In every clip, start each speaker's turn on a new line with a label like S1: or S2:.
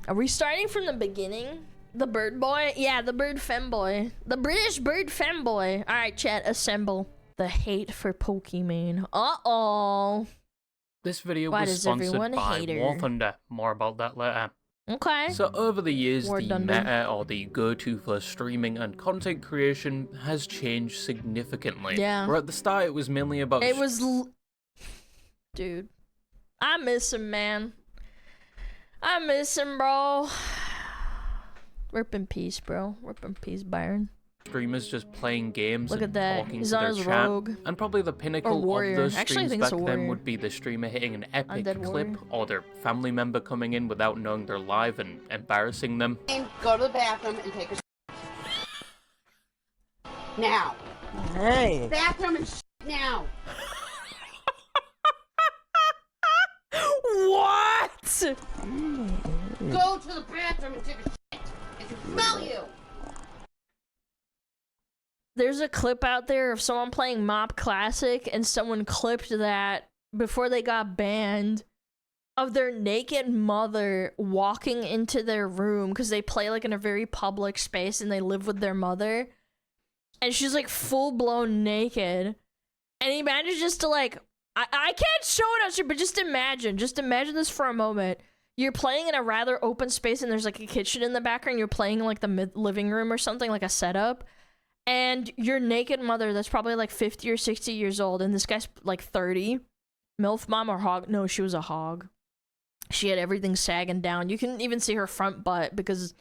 S1: Are we starting from the beginning? The bird boy? Yeah, the bird femboy. The British bird femboy. Alright, chat, assemble. The hate for Pokimane. Uh-oh.
S2: This video was sponsored by War Thunder. More about that later.
S1: Okay.
S2: So over the years, the meta, or the go-to for streaming and content creation, has changed significantly.
S1: Yeah.
S2: Where at the start it was mainly about...
S1: Dude. I miss him, man. I miss him, bro. Rip in peace, bro. Rip in peace, Byron.
S2: Streamers just playing games and talking
S1: He's
S2: to their chat.
S1: Rogue.
S2: And probably the pinnacle of those streams back then would be the streamer hitting an epic clip, or their family member coming in without knowing they're live and embarrassing them.
S3: Go to the bathroom and take a now.
S4: Hey.
S3: Bathroom and now.
S1: What?
S3: Go to the bathroom and take a shit. I can smell you.
S1: There's a clip out there of someone playing Mop Classic, and someone clipped that before they got banned of their naked mother walking into their room because they play like in a very public space and they live with their mother, and she's like full-blown naked, and he manages to like I can't show it on you, but just imagine this for a moment. You're playing in a rather open space and there's like a kitchen in the background. You're playing in like the living room or something, like a setup. And your naked mother that's probably like 50 or 60 years old, and this guy's like 30. MILF mom or hog? No, she was a hog. She had everything sagging down. You can even see her front butt because,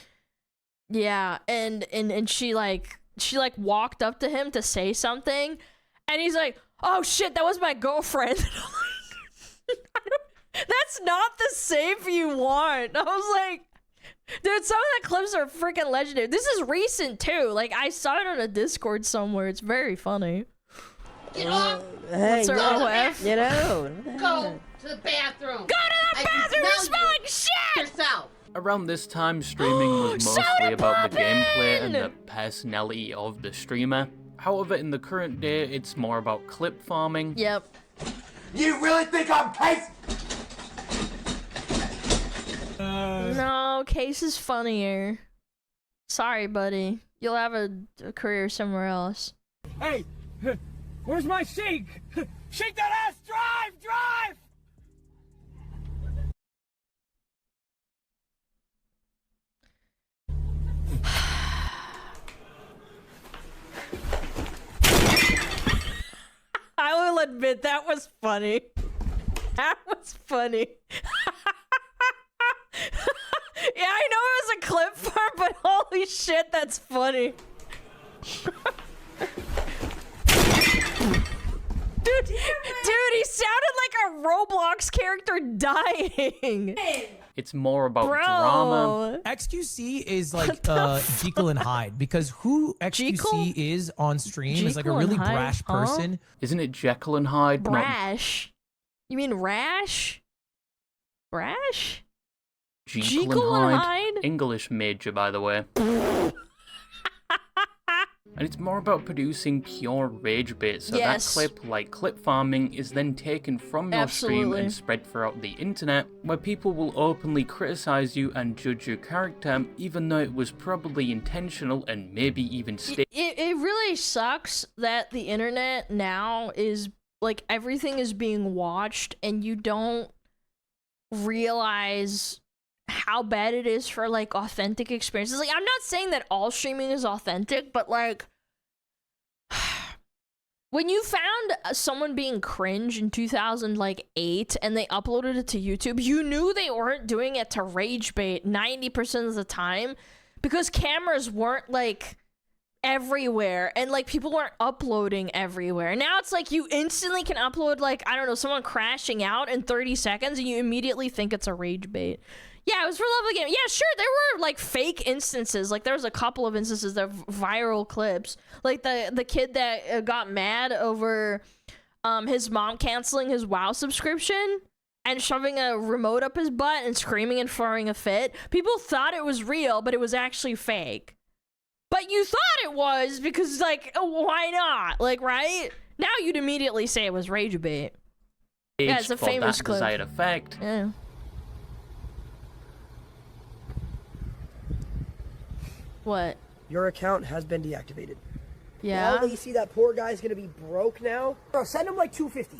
S1: yeah. And she walked up to him to say something, and he's like, "Oh shit, that was my girlfriend." That's not the save you want. I was like, dude, some of the clips are freaking legendary. This is recent too. Like, I saw it on a Discord somewhere. It's very funny.
S3: Get off!
S4: Hey,
S1: what's her OF?
S4: You know.
S3: Go to the bathroom.
S1: Go to the bathroom! You smell like shit!
S3: Yourself.
S2: Around this time, streaming was mostly about the gameplay and the personality of the streamer. However, in the current day, it's more about clip farming.
S1: Yep.
S5: You really think I'm Case?
S1: No, Case is funnier. Sorry, buddy. You'll have a career somewhere else.
S6: Hey, where's my shake? Shake that ass! Drive! Drive!
S1: I will admit that was funny. That was funny. Yeah, I know it was a clip for, but holy shit, that's funny. Dude, he sounded like a Roblox character dying.
S2: It's more about drama.
S7: XQC is like Jekyll and Hyde, because who XQC is on stream is like a really brash person.
S2: Isn't it Jekyll and Hyde?
S1: Brash? You mean Rash? Brash?
S2: Jekyll and Hyde? English major, by the way. And it's more about producing pure rage bait, so that clip, like clip farming, is then taken from your stream and spread throughout the internet, where people will openly criticize you and judge your character, even though it was probably intentional and maybe even staged.
S1: It really sucks that the internet now is, like, everything is being watched, and you don't realize how bad it is for like authentic experiences. Like, I'm not saying that all streaming is authentic, but like when you found someone being cringe in 2008 and they uploaded it to YouTube, you knew they weren't doing it to rage bait 90% of the time, because cameras weren't like everywhere and like people weren't uploading everywhere. Now it's like you instantly can upload, like, I don't know, someone crashing out in 30 seconds and you immediately think it's a rage bait. Yeah, it was for love of the game. Yeah, sure, there were like fake instances. Like, there was a couple of instances of viral clips. Like the kid that got mad over his mom canceling his WoW subscription and shoving a remote up his butt and screaming and throwing a fit. People thought it was real, but it was actually fake. But you thought it was because, like, why not? Like, right? Now you'd immediately say it was rage bait. Yeah, it's a famous
S2: that
S1: clip.
S2: Desired effect.
S1: Yeah. What?
S4: Your account has been deactivated.
S1: Yeah.
S4: Now that you see that poor guy's gonna be broke now, bro, send him like 250.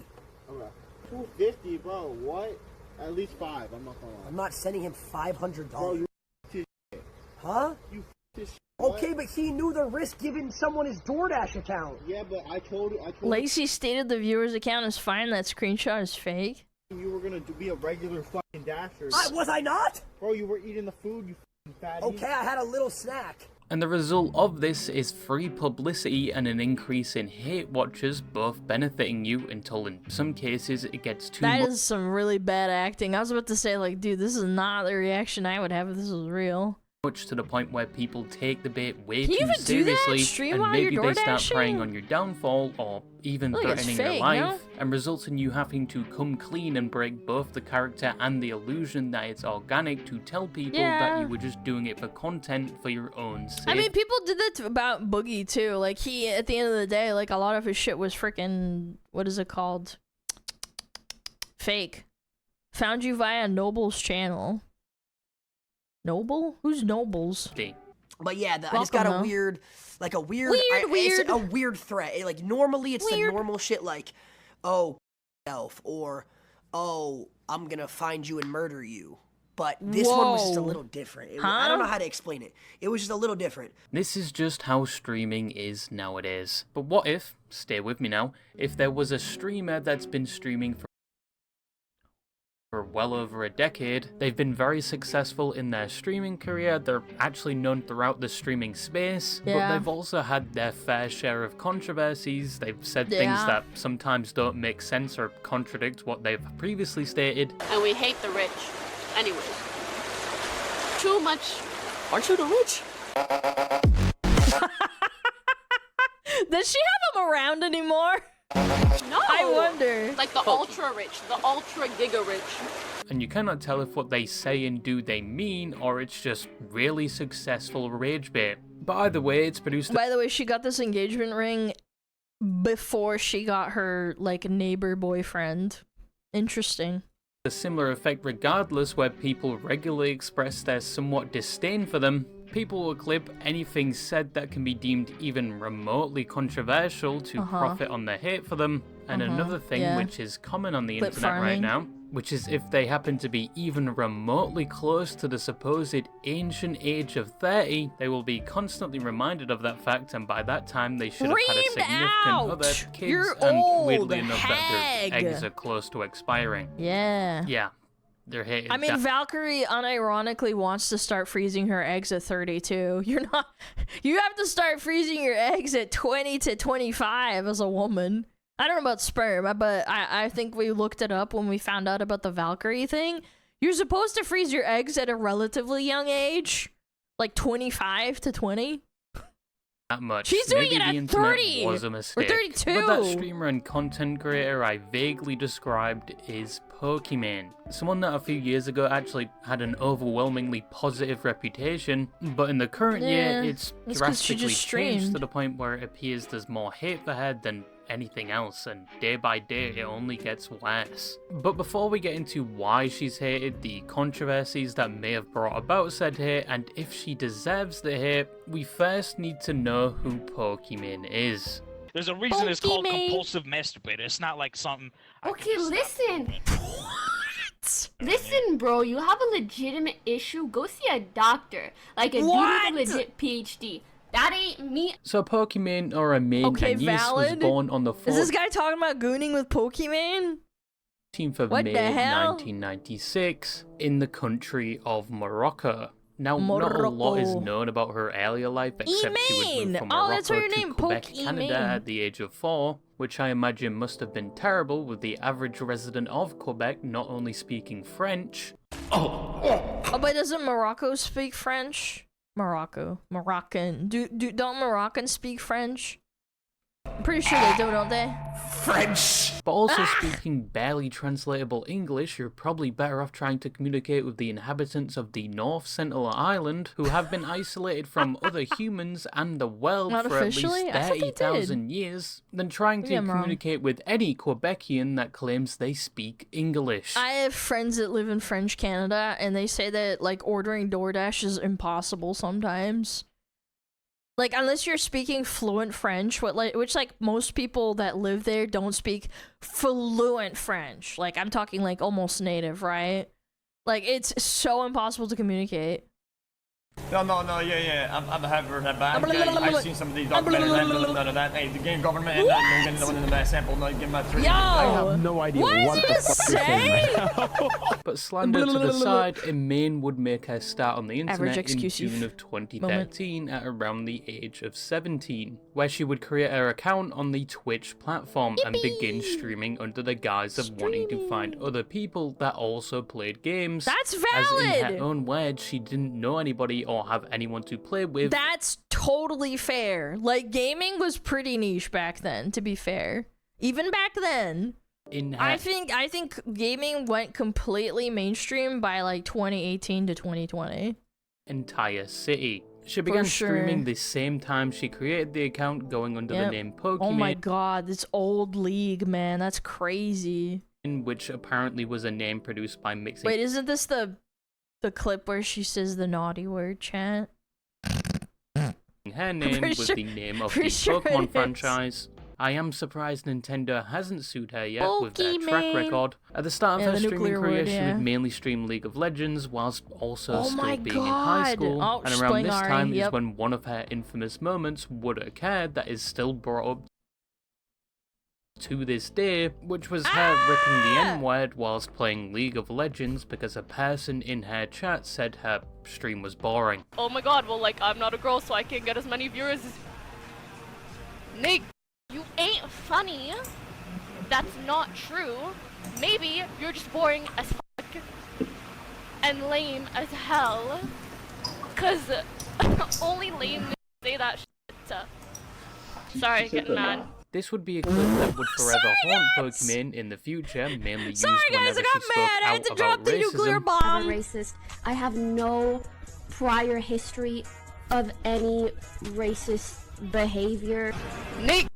S8: Okay. 250, bro. What? At least 5. I'm not gonna lie.
S4: I'm not sending him $500.
S8: Bro, you
S4: huh?
S8: You this
S4: okay, but he knew the risk giving someone his DoorDash account.
S8: Yeah, but I told
S1: Lacey stated the viewer's account is fine. That screenshot is fake.
S8: You were gonna be a regular fucking dasher.
S4: Was I not?
S8: Bro, you were eating the food, you fucking fatty.
S4: Okay, I had a little snack.
S2: And the result of this is free publicity and an increase in hate watchers, both benefiting you until in some cases it gets too much.
S1: That is some really bad acting. I was about to say, like, dude, this is not the reaction I would have if this was real.
S2: Much to the point where people take the bait way
S1: Can you
S2: too
S1: even do that?
S2: seriously,
S1: Stream
S2: and
S1: while
S2: maybe
S1: you're
S2: they start
S1: DoorDashing?
S2: preying on your downfall or even
S1: Look, it's
S2: threatening
S1: fake,
S2: your life,
S1: no?
S2: and results in you having to come clean and break both the character and the illusion that it's organic to tell people that you were just doing it for content for your own sake.
S1: I mean, people did that about Boogie too. Like, he, at the end of the day, like, a lot of his shit was freaking, what is it called? Fake. Found you via Noble's channel. Noble? Who's Nobles?
S4: But yeah, I just got a weird threat. Like, normally it's the normal shit like, oh, self, or, oh, I'm gonna find you and murder you. But this one was just a little different. I don't know how to explain it. It was just a little different.
S2: This is just how streaming is nowadays. But what if, stay with me now, if there was a streamer that's been streaming for well over a decade, they've been very successful in their streaming career, they're actually known throughout the streaming space, but they've also had their fair share of controversies, they've said things that sometimes don't make sense or contradict what they've previously stated.
S9: And we hate the rich. Anyways. Too much.
S4: Aren't you the rich?
S1: Does she have them around anymore?
S9: No!
S1: I wonder.
S9: Like the ultra rich, the ultra giga rich.
S2: And you cannot tell if what they say and do they mean, or it's just really successful rage bait. But either way, it's produced.
S1: By the way, she got this engagement ring before she got her, like, neighbor boyfriend. Interesting.
S2: A similar effect regardless, where people regularly express their somewhat disdain for them. People will clip anything said that can be deemed even remotely controversial to profit on the hate for them. And another thing which is common on the internet right now, which is if they happen to be even remotely close to the supposed ancient age of 30, they will be constantly reminded of that fact, and by that time they should have had a significant other, kids, and weirdly enough that their eggs are close to expiring. Yeah. They're hated.
S1: I mean, Valkyrie unironically wants to start freezing her eggs at 32. You have to start freezing your eggs at 20 to 25 as a woman. I don't know about sperm, but I think we looked it up when we found out about the Valkyrie thing. You're supposed to freeze your eggs at a relatively young age, like 25 to 20.
S2: That much.
S1: She's doing
S2: Maybe
S1: it at
S2: the internet
S1: 30
S2: was a mistake.
S1: or 32.
S2: But that streamer and content creator I vaguely described is Pokimane. Someone that a few years ago actually had an overwhelmingly positive reputation, but in the current year it's drastically changed to the point where it appears there's more hate for her than anything else, and day by day it only gets worse. But before we get into why she's hated, the controversies that may have brought about said hate, and if she deserves the hate, we first need to know who Pokimane is.
S10: There's a reason it's called compulsive masturbator. It's not like something.
S3: Okay, listen. What? Listen, bro, you have a legitimate issue. Go see a doctor, like a dude with a legit PhD. That ain't me.
S2: So Pokimane, or Amin Anis, was born on the 4th.
S1: Is this guy talking about gooning with Pokimane?
S2: 14th of May 1996 in the country of Morocco. Now, not a lot is known about her earlier life, except she would move from Morocco to Quebec, Canada at the age of 4, which I imagine must have been terrible with the average resident of Quebec not only speaking French.
S1: Oh, but doesn't Morocco speak French? Moroccan. Don't Moroccans speak French? I'm pretty sure they do, don't they?
S5: French.
S2: But also speaking barely translatable English, you're probably better off trying to communicate with the inhabitants of the North Central Island, who have been isolated from other humans and the world
S1: Not
S2: for at least
S1: officially? I thought they
S2: 30,000 years, than trying to communicate with any Quebecian that claims they speak English.
S1: I have friends that live in French Canada, and they say that, like, ordering DoorDash is impossible sometimes. Like, unless you're speaking fluent French, which, like, most people that live there don't speak fluent French. Like, I'm talking, like, almost native, right? Like, it's so impossible to communicate.
S6: No, yeah. I've heard that back. I've seen some of these documentaries that. Hey, the game government and getting the one in the sample, not give my 3.
S1: Yo!
S6: I have no idea what the fuck you're saying right now.
S2: But slander to the side, Emaine would make her start on the internet in June of 2013 at around the age of 17, where she would create her account on the Twitch platform and begin streaming under the guise of wanting to find other people that also played games.
S1: That's valid!
S2: As in her own words, she didn't know anybody or have anyone to play with.
S1: That's totally fair. Like, gaming was pretty niche back then, to be fair. Even back then. I think gaming went completely mainstream by like 2018 to 2020.
S2: Entire city. She began streaming the same time she created the account, going under the name Pokimane.
S1: Oh my god, this old league, man. That's crazy.
S2: Which apparently was a name produced by mixing.
S1: Wait, isn't this the clip where she says the naughty word, chat?
S2: Her name was the name of the Pokemon franchise. I am surprised Nintendo hasn't sued her yet with their track record. At the start of her streaming career, she would mainly stream League of Legends whilst also still being in high school. And around this time is when one of her infamous moments would occur that is still brought up to this day, which was her ripping the N-word whilst playing League of Legends because a person in her chat said her stream was boring.
S9: Oh my god, well, like, I'm not a girl, so I can't get as many viewers as... Nick, you ain't funny. That's not true. Maybe you're just boring as fuck and lame as hell. Cause only lame say that shit. Sorry, getting mad.
S2: This would be a clip that would forever haunt Pokimane in the future, mainly used whenever she spoke out about racism.
S3: Racist. I have no prior history of any racist behavior.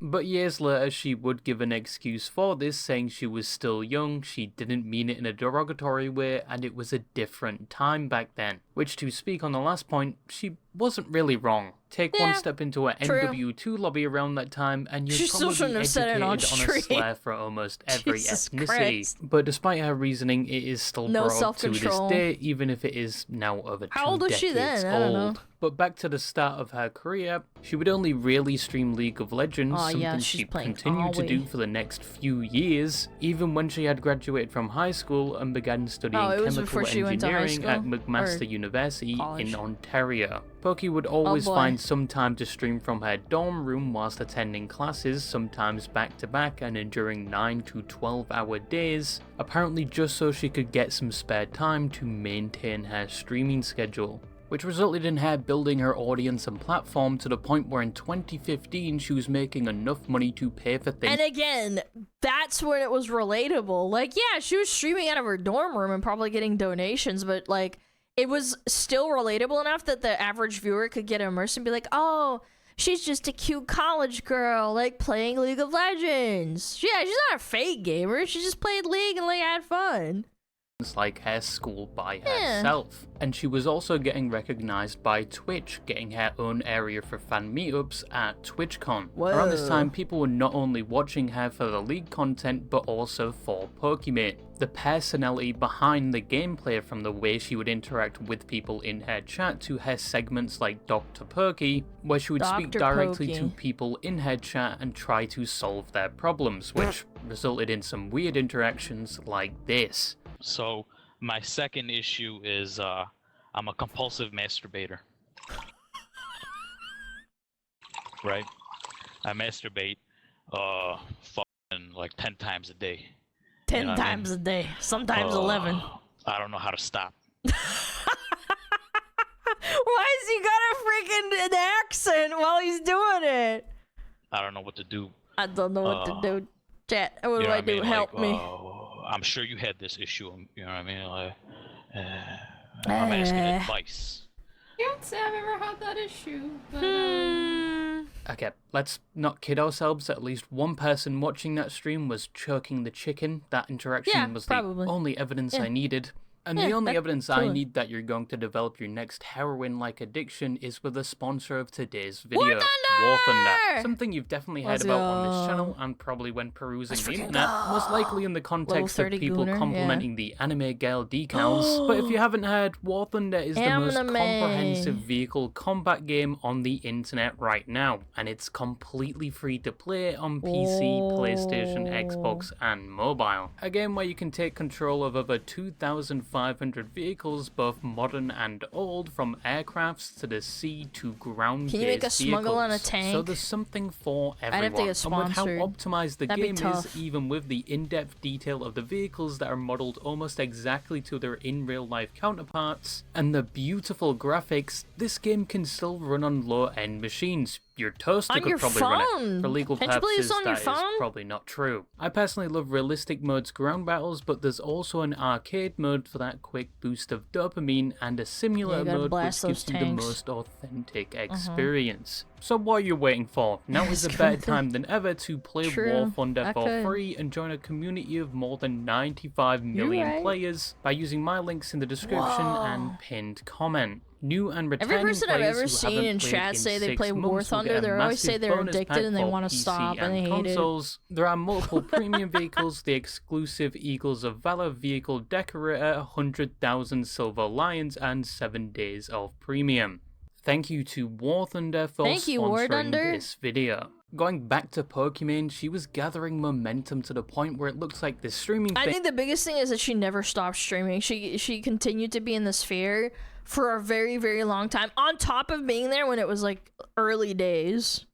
S2: But years later, she would give an excuse for this, saying she was still young, she didn't mean it in a derogatory way, and it was a different time back then. Which, to speak on the last point, she wasn't really wrong. Take one step into an NW2 lobby around that time, and you're probably educated on a slur for almost every ethnicity. But despite her reasoning, it is still brought up to this day, even if it is now over 2 decades old. How old was she then? I don't know. But back to the start of her career, she would only really stream League of Legends, something she continued to do for the next few years, even when she had graduated from high school and began studying chemical engineering at McMaster University in Ontario. Poki would always find some time to stream from her dorm room whilst attending classes, sometimes back to back and enduring 9 to 12-hour days, apparently just so she could get some spare time to maintain her streaming schedule, which resulted in her building her audience and platform to the point where in 2015 she was making enough money to pay for things.
S1: And again, that's when it was relatable. Like, yeah, she was streaming out of her dorm room and probably getting donations, but like, it was still relatable enough that the average viewer could get immersed and be like, oh, she's just a cute college girl, like, playing League of Legends. Yeah, she's not a fake gamer. She just played League and, like, had fun.
S2: Like her school by herself. And she was also getting recognized by Twitch, getting her own area for fan meetups at TwitchCon. Around this time, people were not only watching her for the League content, but also for Pokimane. The personality behind the gameplay, from the way she would interact with people in her chat to her segments like Dr. Pokey, where she would speak directly to people in her chat and try to solve their problems, which resulted in some weird interactions like this.
S10: So my second issue is I'm a compulsive masturbator. Right? I masturbate like 10 times a day.
S1: 10 times a day. Sometimes 11.
S10: I don't know how to stop.
S1: Why has he got a freaking an accent while he's doing it?
S10: I don't know what to do.
S1: I don't know what to do. Chat, what do I do? Help me.
S10: I'm sure you had this issue. You know what I mean? Like, I'm asking advice.
S3: Can't say I've ever had that issue, but
S2: Okay, let's not kid ourselves. At least one person watching that stream was choking the chicken. That interaction was
S1: probably
S2: the only evidence I needed. And the only evidence I need that you're going to develop your next heroin-like addiction is with a sponsor of today's video, War Thunder. Something you've definitely heard about on this channel, and probably when perusing the internet, most likely in the context of people complimenting the anime girl decals. But if you haven't heard, War Thunder is the most comprehensive vehicle combat game on the internet right now, and it's completely free to play on PC, PlayStation, Xbox, and mobile. A game where you can take control of over 2,500 vehicles, both modern and old, from aircrafts to the sea to ground-based vehicles.
S1: Can you make a SmugAlana tank?
S2: So there's something for everyone.
S1: I'd have to get sponsored.
S2: And with how optimized the game is, even with the in-depth detail of the vehicles that are modeled almost exactly to their in-real-life counterparts, and the beautiful graphics, this game can still run on low-end machines. Your toaster could probably run it. For legal purposes, that is probably not true. I personally love realistic mode's ground battles, but there's also an arcade mode for that quick boost of dopamine, and a simulator mode which gives you the most authentic experience. So what are you waiting for? Now is a better time than ever to play War Thunder for free and join a community of more than 95 million players by using my links in the description and pinned comment. New and returning
S1: every person I've ever
S2: seen
S1: seen in chat say they play War Thunder, they always say they're addicted and they want to stop and they hate it.
S2: There are multiple premium vehicles, the exclusive Eagles of Valor vehicle decorator, 100,000 silver lions, and 7 days of premium. Thank you to War Thunder for sponsoring this video. Going back to Pokimane, she was gathering momentum to the point where it looks like the streaming
S1: I think the biggest thing is that she never stopped streaming. She continued to be in the sphere for a very, very long time, on top of being there when it was like early days.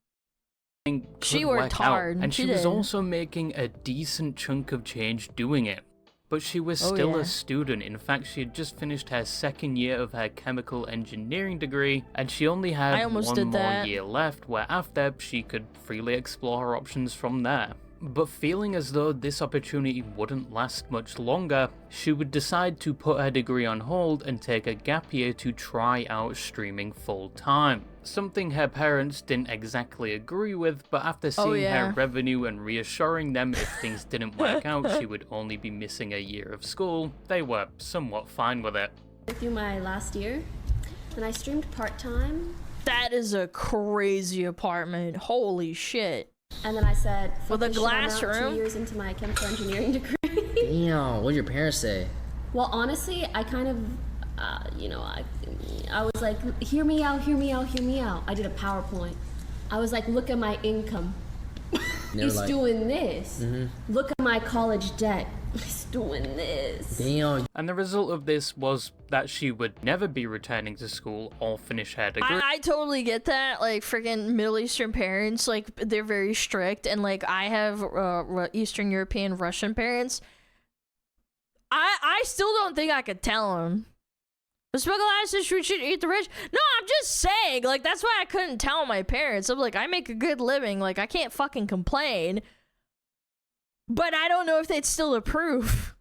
S1: She worked hard.
S2: And she was also making a decent chunk of change doing it. But she was still a student. In fact, she had just finished her second year of her chemical engineering degree, and she only had one more year left, where after she could freely explore her options from there. But feeling as though this opportunity wouldn't last much longer, she would decide to put her degree on hold and take a gap year to try out streaming full time. Something her parents didn't exactly agree with, but after seeing her revenue and reassuring them if things didn't work out, she would only be missing a year of school, they were somewhat fine with it.
S11: Through my last year, and I streamed part-time.
S1: That is a crazy apartment. Holy shit.
S11: And then I said,
S1: with a glass room?
S11: 2 years into my chemical engineering degree.
S12: Damn, what did your parents say?
S11: Well, honestly, I kind of, you know, I was like, hear me out, hear me out, hear me out. I did a PowerPoint. I was like, look at my income. He's like, doing this. Look at my college debt. He's doing this.
S12: Damn.
S2: And the result of this was that she would never be returning to school or finish her degree.
S1: I totally get that. Like, freaking Middle Eastern parents, like, they're very strict. And, like, I have Eastern European Russian parents. I still don't think I could tell them. The SmugAlana says we should eat the rich. No, I'm just saying. Like, that's why I couldn't tell my parents. I'm like, I make a good living. Like, I can't fucking complain. But I don't know if they'd still approve.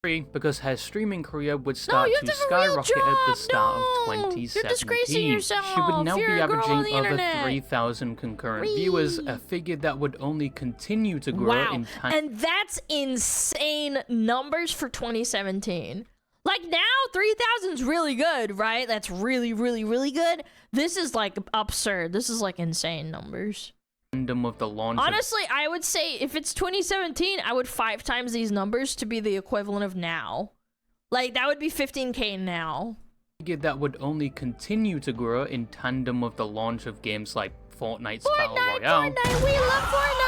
S2: Because her streaming career would start to skyrocket at the start of 2017.
S1: You're disgracing yourself.
S2: She would now be averaging over 3,000 concurrent viewers, a figure that would only continue to grow in time.
S1: And that's insane numbers for 2017. Like, now 3,000's really good, right? That's really, really, really good. This is like absurd. This is like insane numbers.
S2: Of the launch
S1: honestly, I would say if it's 2017, I would 5 times these numbers to be the equivalent of now. Like, that would be 15K now.
S2: That would only continue to grow in tandem with the launch of games like Fortnite's Battle Royale.
S1: Fortnite, we love Fortnite!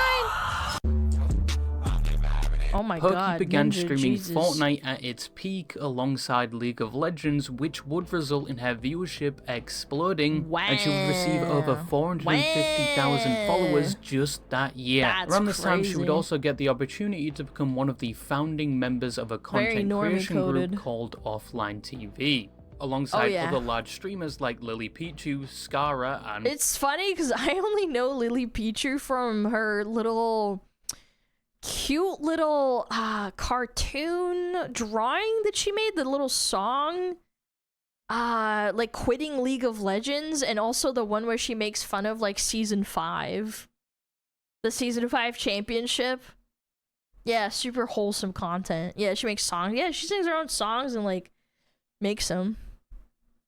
S1: Oh my god,
S2: began
S1: Ninja,
S2: streaming
S1: Jesus.
S2: Fortnite at its peak alongside League of Legends, which would result in her viewership exploding, and she would receive over 450,000 followers just that year. Around this time, she would also get the opportunity to become one of the founding members of a content creation group called Offline TV. Alongside other large streamers like Lily Pichu, Skara, and...
S1: It's funny because I only know Lily Pichu from her little cute little cartoon drawing that she made, the little song, like quitting League of Legends, and also the one where she makes fun of like season 5, the season 5 championship. Yeah, super wholesome content. Yeah, she makes songs. Yeah, she sings her own songs and like makes them.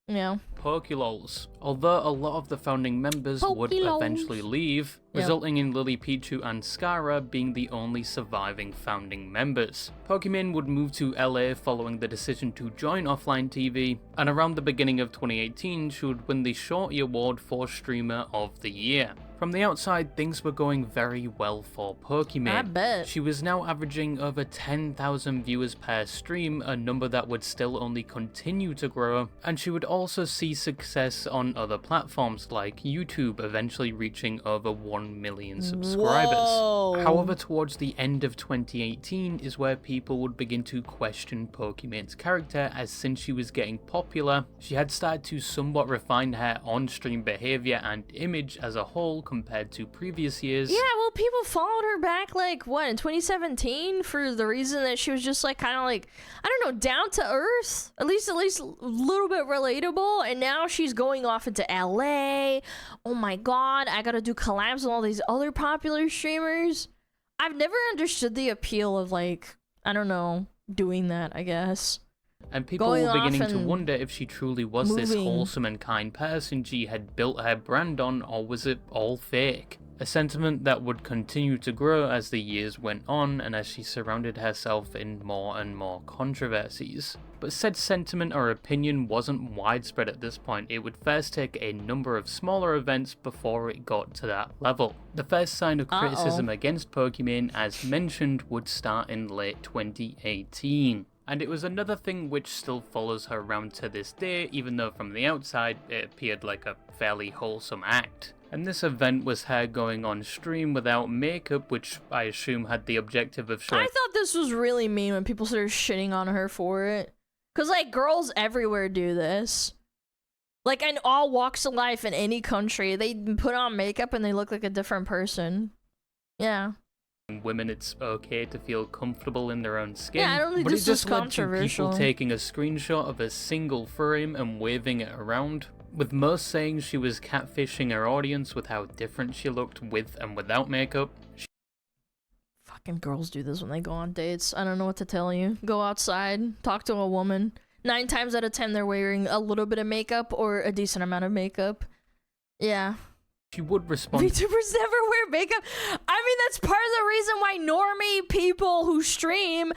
S1: You know.
S2: Pokelols. Although a lot of the founding members would eventually leave, resulting in Lily Pichu and Scara being the only surviving founding members. Pokimane would move to LA following the decision to join offline TV, and around the beginning of 2018 she would win the Shorty Award for Streamer of the Year. From the outside, things were going very well for Pokimane.
S1: I bet.
S2: She was now averaging over 10,000 viewers per stream, a number that would still only continue to grow, and she would also see success on other platforms like YouTube, eventually reaching over 1 million subscribers.
S1: Whoa.
S2: However, towards the end of 2018 is where people would begin to question Pokimane's character, as since she was getting popular, she had started to somewhat refine her on-stream behavior and image as a whole compared to previous years.
S1: Yeah, well, people followed her back, like, what, in 2017? For the reason that she was just, like, kind of, like, I don't know, down to earth? At least a little bit relatable, and now she's going off into LA. Oh my god, I gotta do collabs with all these other popular streamers. I've never understood the appeal of, like, I don't know, doing that, I guess.
S2: And people were beginning to wonder if she truly was this wholesome and kind person she had built her brand on, or was it all fake? A sentiment that would continue to grow as the years went on and as she surrounded herself in more and more controversies. But said sentiment or opinion wasn't widespread at this point. It would first take a number of smaller events before it got to that level. The first sign of criticism against Pokimane, as mentioned, would start in late 2018. And it was another thing which still follows her around to this day, even though from the outside it appeared like a fairly wholesome act. And this event was her going on stream without makeup, which I assume had the objective of showing—
S1: I thought this was really mean when people started shitting on her for it. Cause like girls everywhere do this. Like in all walks of life in any country, they put on makeup and they look like a different person. Yeah.
S2: Women, it's okay to feel comfortable in their own skin.
S1: Yeah, I don't think
S2: but
S1: this
S2: it just
S1: is
S2: led
S1: controversial.
S2: to people taking a screenshot of a single frame and waving it around, with most saying she was catfishing her audience with how different she looked with and without makeup.
S1: Fucking girls do this when they go on dates. I don't know what to tell you. Go outside, talk to a woman. 9 times out of 10 they're wearing a little bit of makeup or a decent amount of makeup. Yeah.
S2: She would respond—
S1: VTubers never wear makeup. I mean, that's part of the reason why normie people who stream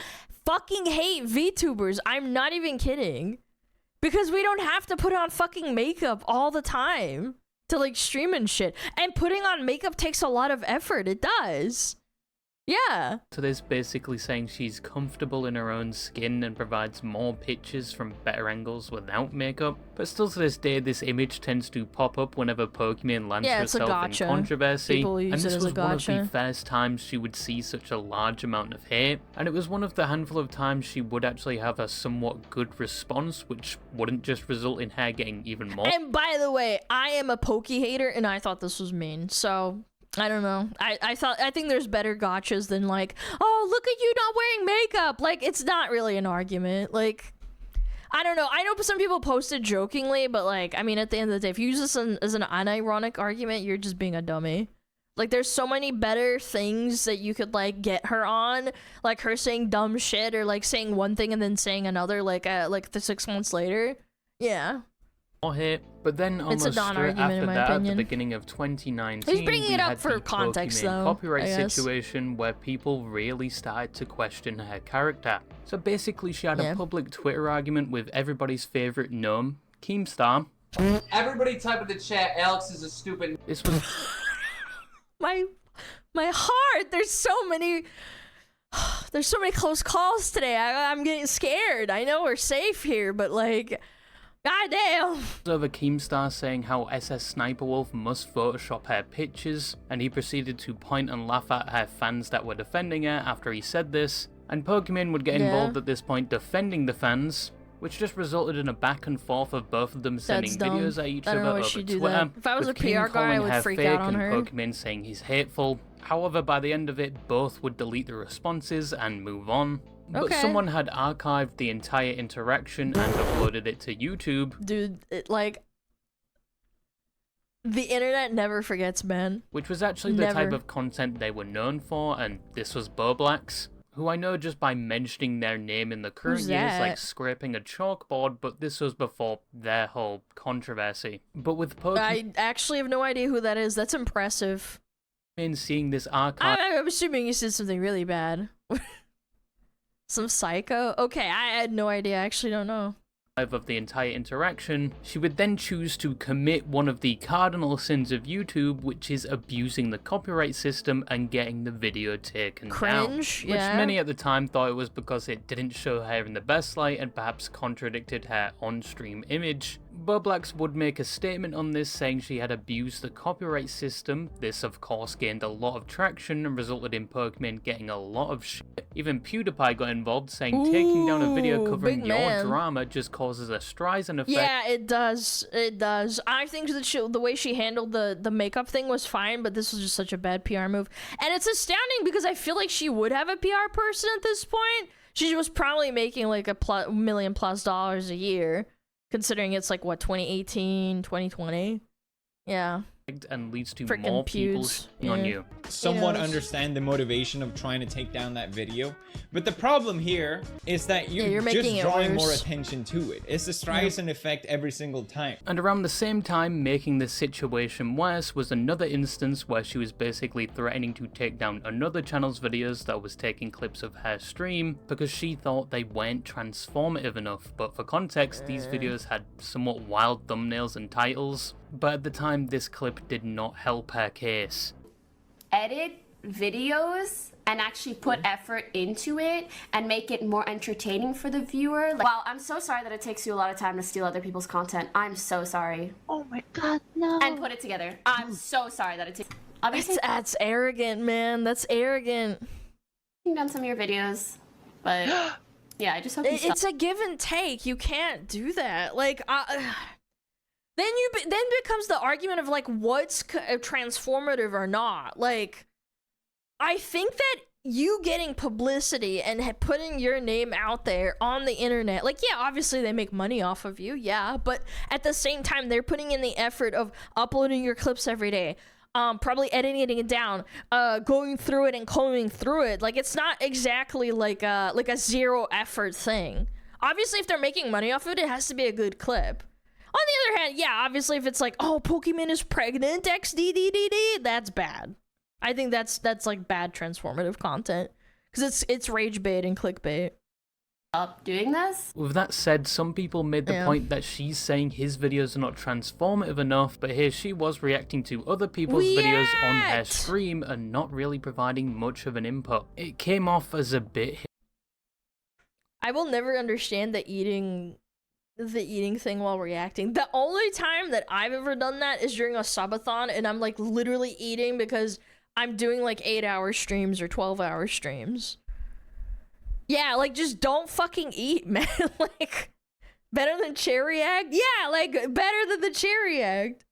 S1: fucking hate VTubers. I'm not even kidding. Because we don't have to put on fucking makeup all the time to like stream and shit. And putting on makeup takes a lot of effort. It does. Yeah.
S2: So this basically saying she's comfortable in her own skin and provides more pictures from better angles without makeup. But still to this day, this image tends to pop up whenever Pokimane lands herself in controversy.
S1: People use
S2: and this
S1: it as
S2: was
S1: a
S2: one of
S1: gotcha.
S2: the first times she would see such a large amount of hate. And it was one of the handful of times she would actually have a somewhat good response, which wouldn't just result in her getting even more.
S1: And by the way, I am a Poke hater and I thought this was mean. So I don't know. I think there's better gotchas than like, oh, look at you not wearing makeup. Like, it's not really an argument. Like, I don't know. I know some people posted jokingly, but like, I mean, at the end of the day, if you use this as an unironic argument, you're just being a dummy. Like, there's so many better things that you could like get her on, like her saying dumb shit or like saying one thing and then saying another, like the 6 months later. Yeah.
S2: Hit, but then almost straight after that, at the beginning of 2019,
S1: he's bringing it up for context, though.
S2: Copyright situation where people really started to question her character. So basically, she had a public Twitter argument with everybody's favorite gnome, Keemstar.
S13: Everybody type in the chat, Alex is a stupid.
S2: This was
S1: my heart. There's so many close calls today. I'm getting scared. I know we're safe here, but like, goddamn.
S2: Over Keemstar saying how SS Sniper Wolf must Photoshop her pictures, and he proceeded to point and laugh at her fans that were defending her after he said this, and Pokimane would get involved at this point defending the fans, which just resulted in a back and forth of both of them sending videos at each other over Twitter.
S1: If I was a PR guy, I would freak out on her.
S2: And Pokimane saying he's hateful. However, by the end of it, both would delete the responses and move on. But someone had archived the entire interaction and uploaded it to YouTube.
S1: Dude, the internet never forgets, man.
S2: Which was actually the type of content they were known for, and this was Boblax, who I know just by mentioning their name in the current year is like scraping a chalkboard, but this was before their whole controversy. But with Pokimane...
S1: I actually have no idea who that is. That's impressive.
S2: Seeing this archive...
S1: I'm assuming he did something really bad. Some psycho? Okay, I had no idea. I actually don't know.
S2: Of the entire interaction, she would then choose to commit one of the cardinal sins of YouTube, which is abusing the copyright system and getting the video taken down. Which many at the time thought it was because it didn't show her in the best light and perhaps contradicted her on-stream image. Boblax would make a statement on this saying she had abused the copyright system. This of course gained a lot of traction and resulted in Pokimane getting a lot of shit. Even PewDiePie got involved, saying taking down a video covering your drama just causes a Streisand effect.
S1: Yeah, it does. It does. I think that the way she handled the makeup thing was fine, but this was just such a bad PR move. And it's astounding because I feel like she would have a PR person at this point. She was probably making like $1 million+ a year. Considering it's like, what, 2018, 2020? Yeah.
S2: And leads to more people on you.
S14: Somewhat understand the motivation of trying to take down that video, but the problem here is that you're just drawing more attention to it. It's the Streisand effect every single time.
S2: And around the same time, making the situation worse was another instance where she was basically threatening to take down another channel's videos that was taking clips of her stream because she thought they weren't transformative enough. But for context, these videos had somewhat wild thumbnails and titles. But at the time, this clip did not help her case.
S11: Edit videos and actually put effort into it and make it more entertaining for the viewer. Wow, I'm so sorry that it takes you a lot of time to steal other people's content. I'm so sorry.
S15: Oh my god, no.
S11: And put it together. I'm so sorry that it takes... Obviously,
S1: that's arrogant, man. That's arrogant.
S11: I've done some of your videos, but yeah, I just hope you stop.
S1: It's a give and take. You can't do that. Like, then becomes the argument of like what's transformative or not. Like, I think that you getting publicity and putting your name out there on the internet, like, yeah, obviously they make money off of you, yeah, but at the same time they're putting in the effort of uploading your clips every day, probably editing it down, going through it and combing through it. Like, it's not exactly like a zero effort thing. Obviously, if they're making money off of it, it has to be a good clip. On the other hand, yeah, obviously if it's like, oh, Pokimane is pregnant, XDDDD, that's bad. I think that's like bad transformative content. Because it's rage bait and clickbait.
S11: Up doing this?
S2: With that said, some people made the point that she's saying his videos are not transformative enough, but here she was reacting to other people's videos on her stream and not really providing much of an input. It came off as a bit...
S1: I will never understand the eating thing while reacting. The only time that I've ever done that is during a subathon and I'm like literally eating because I'm doing like 8-hour streams or 12-hour streams. Yeah, like just don't fucking eat, man. Like, better than cherry act? Yeah, like better than the cherry act.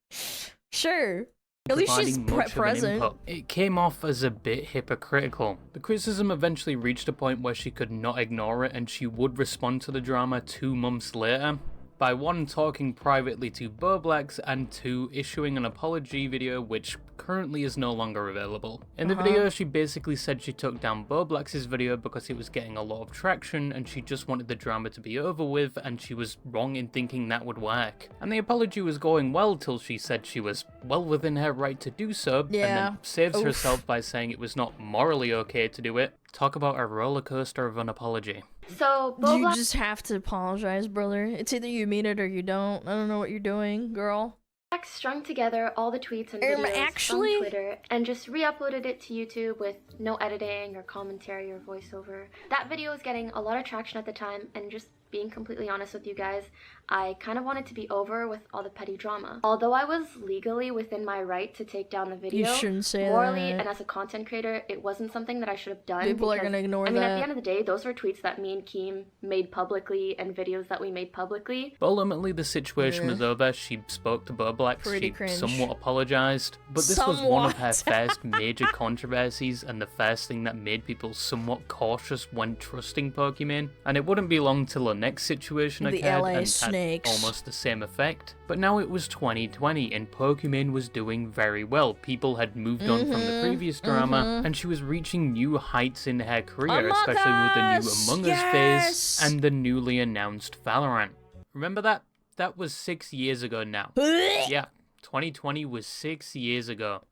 S1: Sure. At least she's present.
S2: It came off as a bit hypocritical. The criticism eventually reached a point where she could not ignore it and she would respond to the drama 2 months later. By 1, talking privately to Boblax, and 2, issuing an apology video which currently is no longer available. In the video, she basically said she took down Boblax's video because it was getting a lot of traction and she just wanted the drama to be over with and she was wrong in thinking that would work. And the apology was going well till she said she was well within her right to do so, and then saves herself by saying it was not morally okay to do it. Talk about a roller coaster of an apology.
S11: So,
S1: you just have to apologize, brother. It's either you mean it or you don't. I don't know what you're doing, girl.
S16: Strung together all the tweets and videos from Twitter and just re-uploaded it to YouTube with no editing or commentary or voiceover. That video was getting a lot of traction at the time and just being completely honest with you guys, I kind of wanted to be over with all the petty drama. Although I was legally within my right to take down the video,
S1: you shouldn't say
S16: morally
S1: that.
S16: And as a content creator, it wasn't something that I should have done.
S1: People are gonna ignore that.
S16: I mean, at the end of the day, those were tweets that me and Keem made publicly and videos that we made publicly.
S2: But ultimately, the situation was over. She spoke to Boblax. She somewhat apologized. But this was one of her first major controversies and the first thing that made people somewhat cautious when trusting Pokimane. And it wouldn't be long till the next situation occurred and had almost the same effect. But now it was 2020 and Pokimane was doing very well. People had moved on from the previous drama and she was reaching new heights in her career, especially with the new Among Us phase and the newly announced Valorant. Remember that? That was 6 years ago now. Yeah, 2020 was 6 years ago.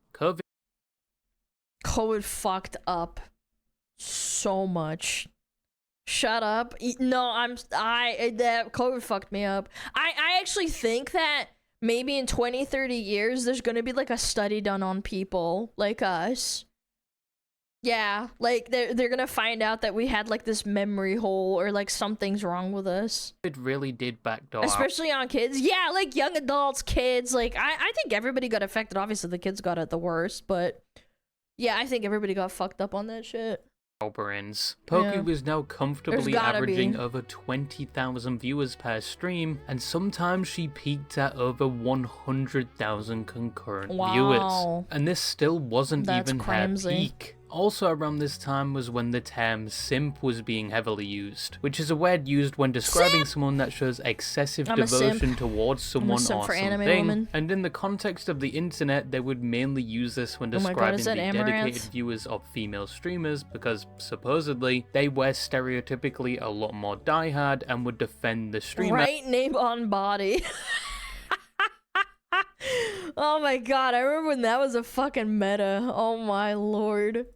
S1: COVID fucked up so much. Shut up. No, that COVID fucked me up. I actually think that maybe in 20, 30 years, there's gonna be like a study done on people like us. Yeah, like they're gonna find out that we had like this memory hole or like something's wrong with us.
S2: It really did backdoor.
S1: Especially on kids. Yeah, like young adults, kids. Like I think everybody got affected. Obviously the kids got it the worst, but yeah, I think everybody got fucked up on that shit.
S2: Poki was now comfortably averaging over 20,000 viewers per stream, and sometimes she peaked at over 100,000 concurrent viewers. And this still wasn't even her peak. Also around this time was when the term simp was being heavily used, which is a word used when describing someone that shows excessive devotion towards someone or something. And in the context of the internet, they would mainly use this when describing the dedicated viewers of female streamers, because supposedly they were stereotypically a lot more diehard and would defend the streamer.
S1: Right name on body. Oh my god, I remember when that was a fucking meta. Oh my lord.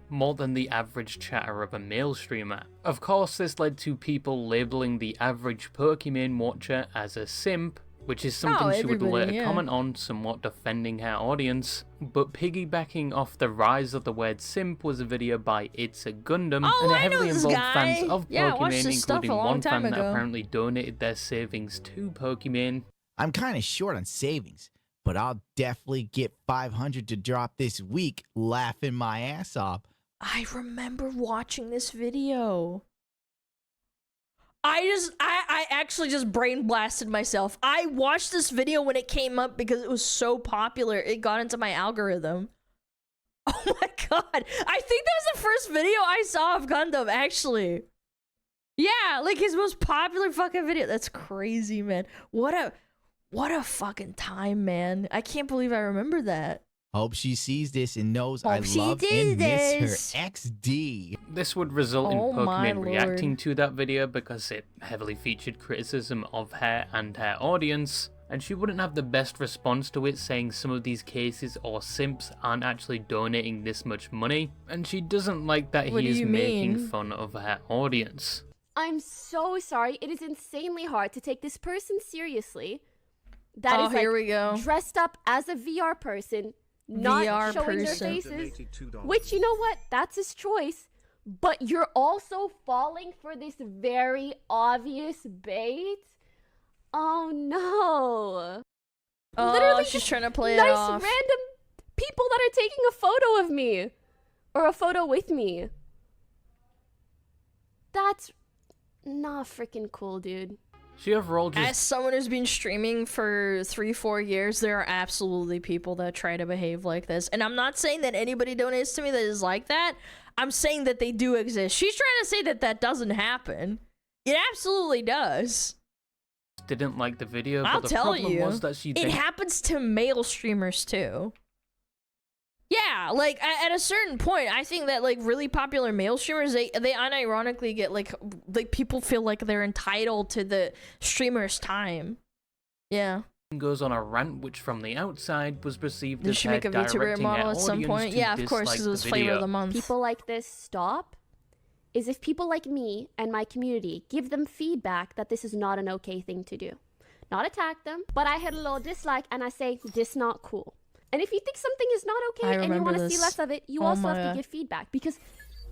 S2: More than the average chatter of a male streamer. Of course, this led to people labeling the average Pokimane watcher as a simp, which is something she would later comment on, somewhat defending her audience. But piggybacking off the rise of the word simp was a video by It's a Gundam, and it heavily involved fans of Pokimane, including one fan that apparently donated their savings to Pokimane.
S15: I'm kind of short on savings, but I'll definitely get 500 to drop this week, laughing my ass off.
S1: I remember watching this video. I actually just brain blasted myself. I watched this video when it came up because it was so popular. It got into my algorithm. Oh my god. I think that was the first video I saw of Gundam, actually. Yeah, like his most popular fucking video. That's crazy, man. What a fucking time, man. I can't believe I remember that.
S15: Hope she sees this and knows I love and miss her XD.
S2: This would result in Pokimane reacting to that video because it heavily featured criticism of her and her audience, and she wouldn't have the best response to it, saying some of these cases or simps aren't actually donating this much money, and she doesn't like that he is making fun of her audience.
S11: I'm so sorry. It is insanely hard to take this person seriously. That is like
S1: here we go.
S11: Dressed up as a VR person, not showing their faces. Which, you know what? That's his choice. But you're also falling for this very obvious bait? Oh no.
S1: Oh, literally she's trying to play it off.
S11: Nice random people that are taking a photo of me. Or a photo with me. That's not freaking cool, dude.
S2: She overall just...
S1: As someone who's been streaming for 3-4 years, there are absolutely people that try to behave like this. And I'm not saying that anybody donates to me that is like that. I'm saying that they do exist. She's trying to say that that doesn't happen. It absolutely does.
S2: Didn't like the video,
S1: I'll
S2: but the
S1: tell
S2: problem
S1: you,
S2: was that she...
S1: It happens to male streamers too. Yeah, like at a certain point, I think that like really popular male streamers, they unironically get like people feel like they're entitled to the streamer's time. Yeah.
S2: Goes on a rant, which from the outside was perceived as
S1: she make a VTuber model at some point? Yeah, of course, because it was flavor of the month.
S11: People like this stop is if people like me and my community give them feedback that this is not an okay thing to do. Not attack them, but I hit a little dislike and I say, this not cool. And if you think something is not okay and you want to see less of it, you also have to give feedback. Because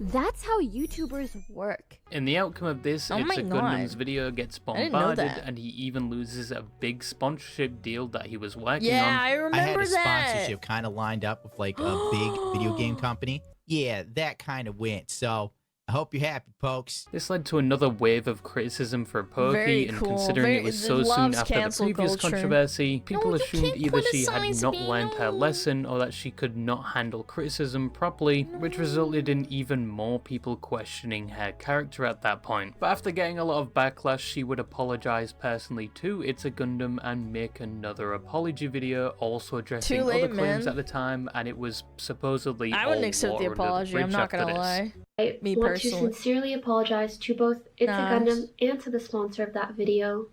S17: That's how YouTubers work.
S2: In the outcome of this, it's a Gundam's video gets bombarded, and he even loses a big sponsorship deal that he was working on.
S1: Yeah, I remember
S15: I had a
S1: that.
S15: sponsorship kind of lined up with like a big video game company. Yeah, that kind of went. So I hope you're happy, folks.
S2: This led to another wave of criticism for Poki, and considering it was so soon after the previous controversy, people assumed either she had not learned her lesson or that she could not handle criticism properly, which resulted in even more people questioning her character at that point. But after getting a lot of backlash, she would apologize personally to It's a Gundam and make another apology video, also addressing other claims at the time, and it was supposedly
S1: I wouldn't accept the apology, I'm not gonna lie.
S16: I want to sincerely apologize to both It's a Gundam and to the sponsor of that video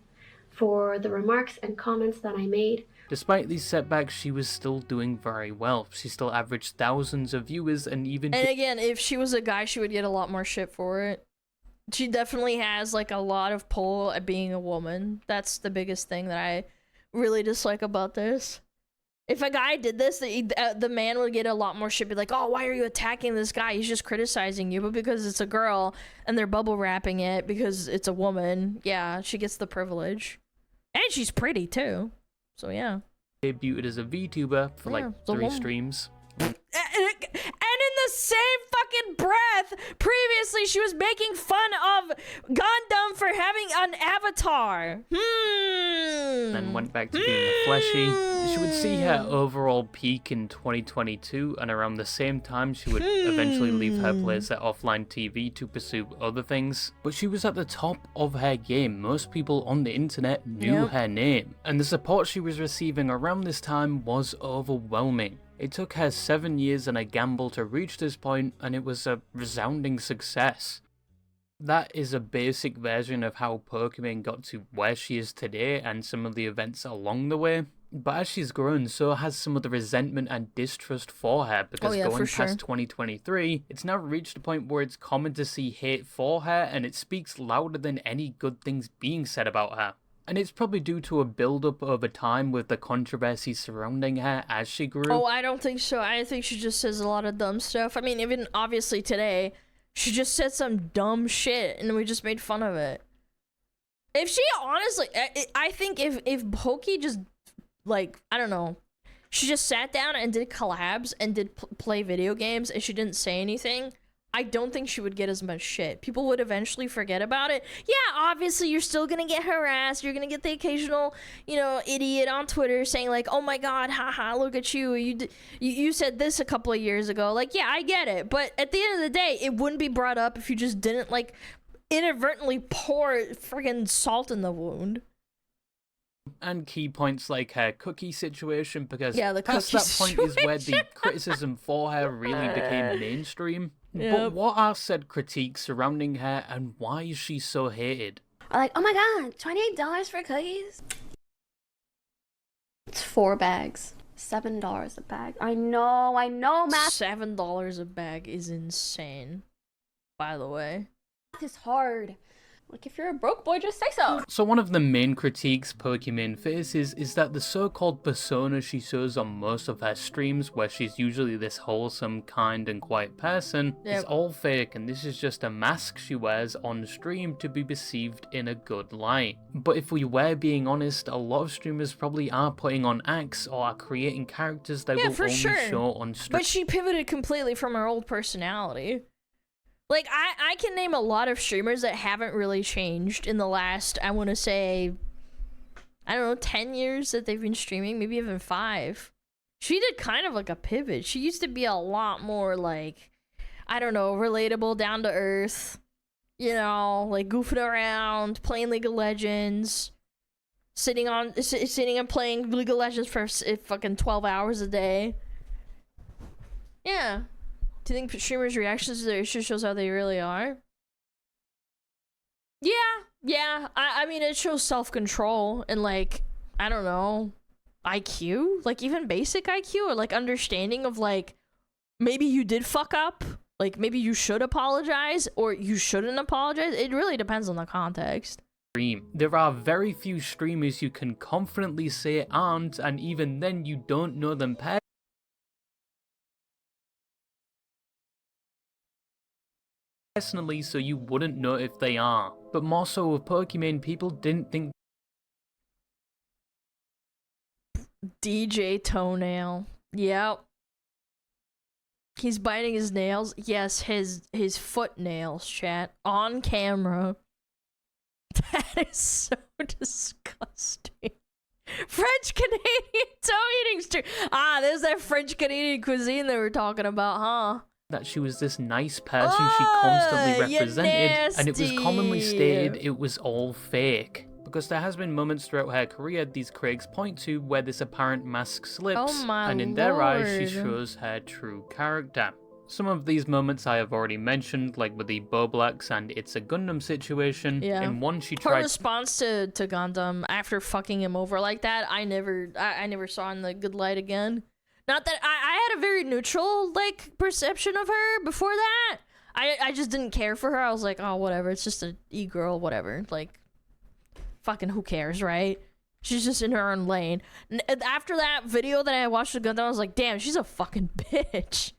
S16: for the remarks and comments that I made.
S2: Despite these setbacks, she was still doing very well. She still averaged thousands of viewers and even...
S1: And again, if she was a guy, she would get a lot more shit for it. She definitely has like a lot of pull at being a woman. That's the biggest thing that I really dislike about this. If a guy did this, the man would get a lot more shit. Be like, oh, why are you attacking this guy? He's just criticizing you. But because it's a girl and they're bubble wrapping it because it's a woman, yeah, she gets the privilege. And she's pretty too. So yeah.
S2: Debuted as a VTuber for like 3 streams.
S1: And in the same fucking breath, previously she was making fun of Gundam for having an avatar.
S2: Then went back to being a fleshy. She would see her overall peak in 2022, and around the same time she would eventually leave her place at offline TV to pursue other things. But she was at the top of her game. Most people on the internet knew her name, and the support she was receiving around this time was overwhelming. It took her 7 years and a gamble to reach this point, and it was a resounding success. That is a basic version of how Pokimane got to where she is today and some of the events along the way. But as she's grown, so has some of the resentment and distrust for her, because going past 2023, it's now reached a point where it's common to see hate for her, and it speaks louder than any good things being said about her. And it's probably due to a build-up over time with the controversy surrounding her as she grew.
S1: Oh, I don't think so. I think she just says a lot of dumb stuff. I mean, even obviously today, she just said some dumb shit, and we just made fun of it. If she honestly, I think if Poki just, like, I don't know, she just sat down and did collabs and did play video games, and she didn't say anything, I don't think she would get as much shit. People would eventually forget about it. Yeah, obviously you're still gonna get harassed. You're gonna get the occasional, you know, idiot on Twitter saying like, "Oh my God, haha, look at you. You said this a couple of years ago." Like, yeah, I get it. But at the end of the day, it wouldn't be brought up if you just didn't like inadvertently pour friggin' salt in the wound.
S2: And key points like her cookie situation, because
S1: the
S2: past that point is where the criticism for her really became mainstream. But what are said critiques surrounding her, and why is she so hated?
S17: Like, oh my God, $28 for cookies? It's 4 bags. $7 a bag. I know, math.
S1: $7 a bag is insane, by the way.
S17: Math is hard. Like, if you're a broke boy, just say so.
S2: So one of the main critiques Pokimane faces is that the so-called persona she shows on most of her streams, where she's usually this wholesome, kind, and quiet person, is all fake, and this is just a mask she wears on stream to be perceived in a good light. But if we were being honest, a lot of streamers probably are putting on acts or are creating characters they will only show on stream.
S1: But she pivoted completely from her old personality. Like, I can name a lot of streamers that haven't really changed in the last, I want to say, I don't know, 10 years that they've been streaming, maybe even 5. She did kind of like a pivot. She used to be a lot more like, I don't know, relatable, down to earth, you know, like goofing around, playing League of Legends, sitting and playing League of Legends for fucking 12 hours a day. Yeah. Do you think streamers' reactions to their issues shows how they really are? Yeah. I mean, it shows self-control and, like, I don't know, IQ? Like, even basic IQ or, like, understanding of, like, maybe you did fuck up. Like, maybe you should apologize or you shouldn't apologize. It really depends on the context.
S2: There are very few streamers you can confidently say aren't, and even then you don't know them personally. personally, so you wouldn't know if they are. But more so with Pokimane, people didn't think
S1: DJ Toenail. Yep. He's biting his nails. Yes, his foot nails, chat. On camera. That is so disgusting. French Canadian toe eating stream. Ah, there's that French Canadian cuisine they were talking about, huh?
S2: that she was this nice person she constantly represented, and it was commonly stated it was all fake. Because there has been moments throughout her career these critics point to where this apparent mask slips, and in their eyes she shows her true character. Some of these moments I have already mentioned, like with the Boblax and It's a Gundam situation. In one she tried—
S1: her response to Gundam after fucking him over like that, I never saw in the good light again. Not that I had a very neutral like perception of her before that. I just didn't care for her. I was like, oh whatever, it's just a e-girl, whatever. Like, fucking who cares, right? She's just in her own lane. After that video that I watched with Gundam, I was like, damn, she's a fucking bitch.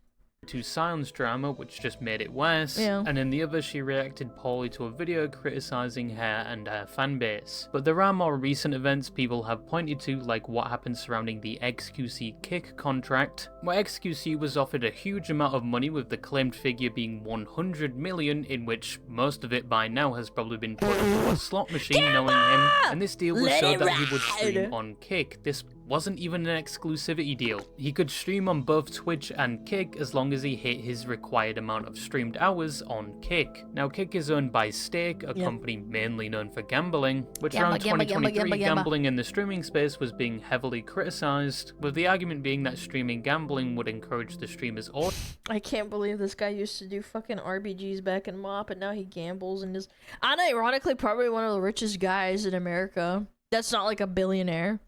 S2: To silence drama, which just made it worse, and in the other she reacted poorly to a video criticising her and her fanbase. But there are more recent events people have pointed to, like what happened surrounding the XQC Kick contract, where XQC was offered a huge amount of money with the claimed figure being 100 million, in which most of it by now has probably been put into a slot machine knowing him, and this deal was so that he would stream on Kick. This wasn't even an exclusivity deal. He could stream on both Twitch and Kick as long as he hit his required amount of streamed hours on Kick. Now Kick is owned by Stake, a company mainly known for gambling, which around 2023 gambling in the streaming space was being heavily criticized, with the argument being that streaming gambling would encourage the streamer's audience.
S1: I can't believe this guy used to do fucking RBGs back in MOP and now he gambles and is unironically probably one of the richest guys in America. That's not like a billionaire.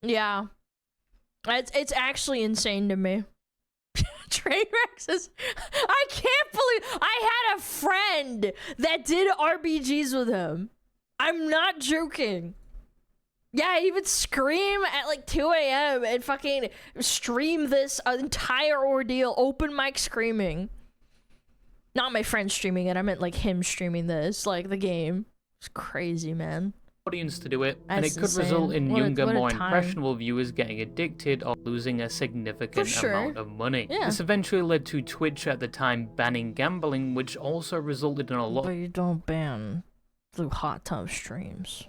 S1: Yeah, it's actually insane to me. Trainwreck says, I can't believe I had a friend that did RBGs with him. I'm not joking. Yeah, he would scream at like 2 a.m. and fucking stream this entire ordeal, open mic screaming. Not my friend streaming it, I meant like him streaming this, like the game. It's crazy, man.
S2: Audience to do it, and it could result in younger, more impressionable viewers getting addicted or losing a significant amount of money. This eventually led to Twitch at the time banning gambling, which also resulted in a lot—
S1: But you don't ban through hot tub streams.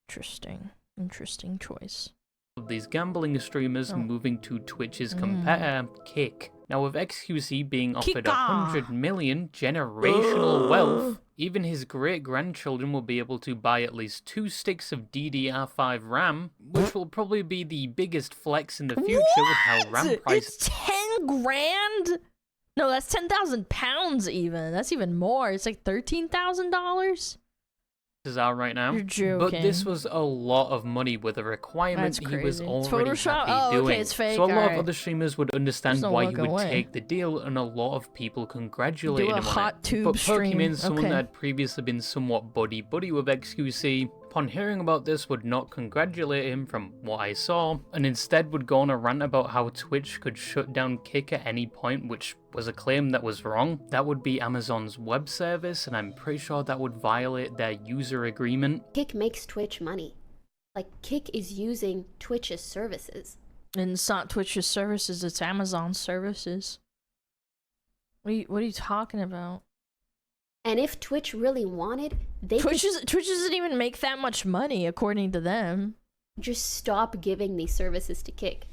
S1: Interesting choice.
S2: Of these gambling streamers moving to Twitch's competitor, Kick. Now with XQC being offered 100 million generational wealth, even his great-grandchildren will be able to buy at least 2 sticks of DDR5 RAM, which will probably be the biggest flex in the future with how RAM prices—
S1: It's 10 grand? No, that's 10,000 pounds even. That's even more. It's like $13,000?
S2: Are right now.
S1: You're joking.
S2: But this was a lot of money with a requirement he was already happy doing.
S1: Okay, it's fake.
S2: So a lot of other streamers would understand why he would take the deal, and a lot of people congratulated him on it. But Pokimane, someone that had previously been somewhat buddy-buddy with XQC, upon hearing about this would not congratulate him from what I saw, and instead would go on a rant about how Twitch could shut down Kick at any point, which was a claim that was wrong. That would be Amazon's web service, and I'm pretty sure that would violate their user agreement.
S11: Kick makes Twitch money. Like, Kick is using Twitch's services.
S1: And it's not Twitch's services, it's Amazon's services. What are you talking about?
S11: And if Twitch really wanted,
S1: Twitch doesn't even make that much money, according to them.
S11: Just stop giving these services to Kick.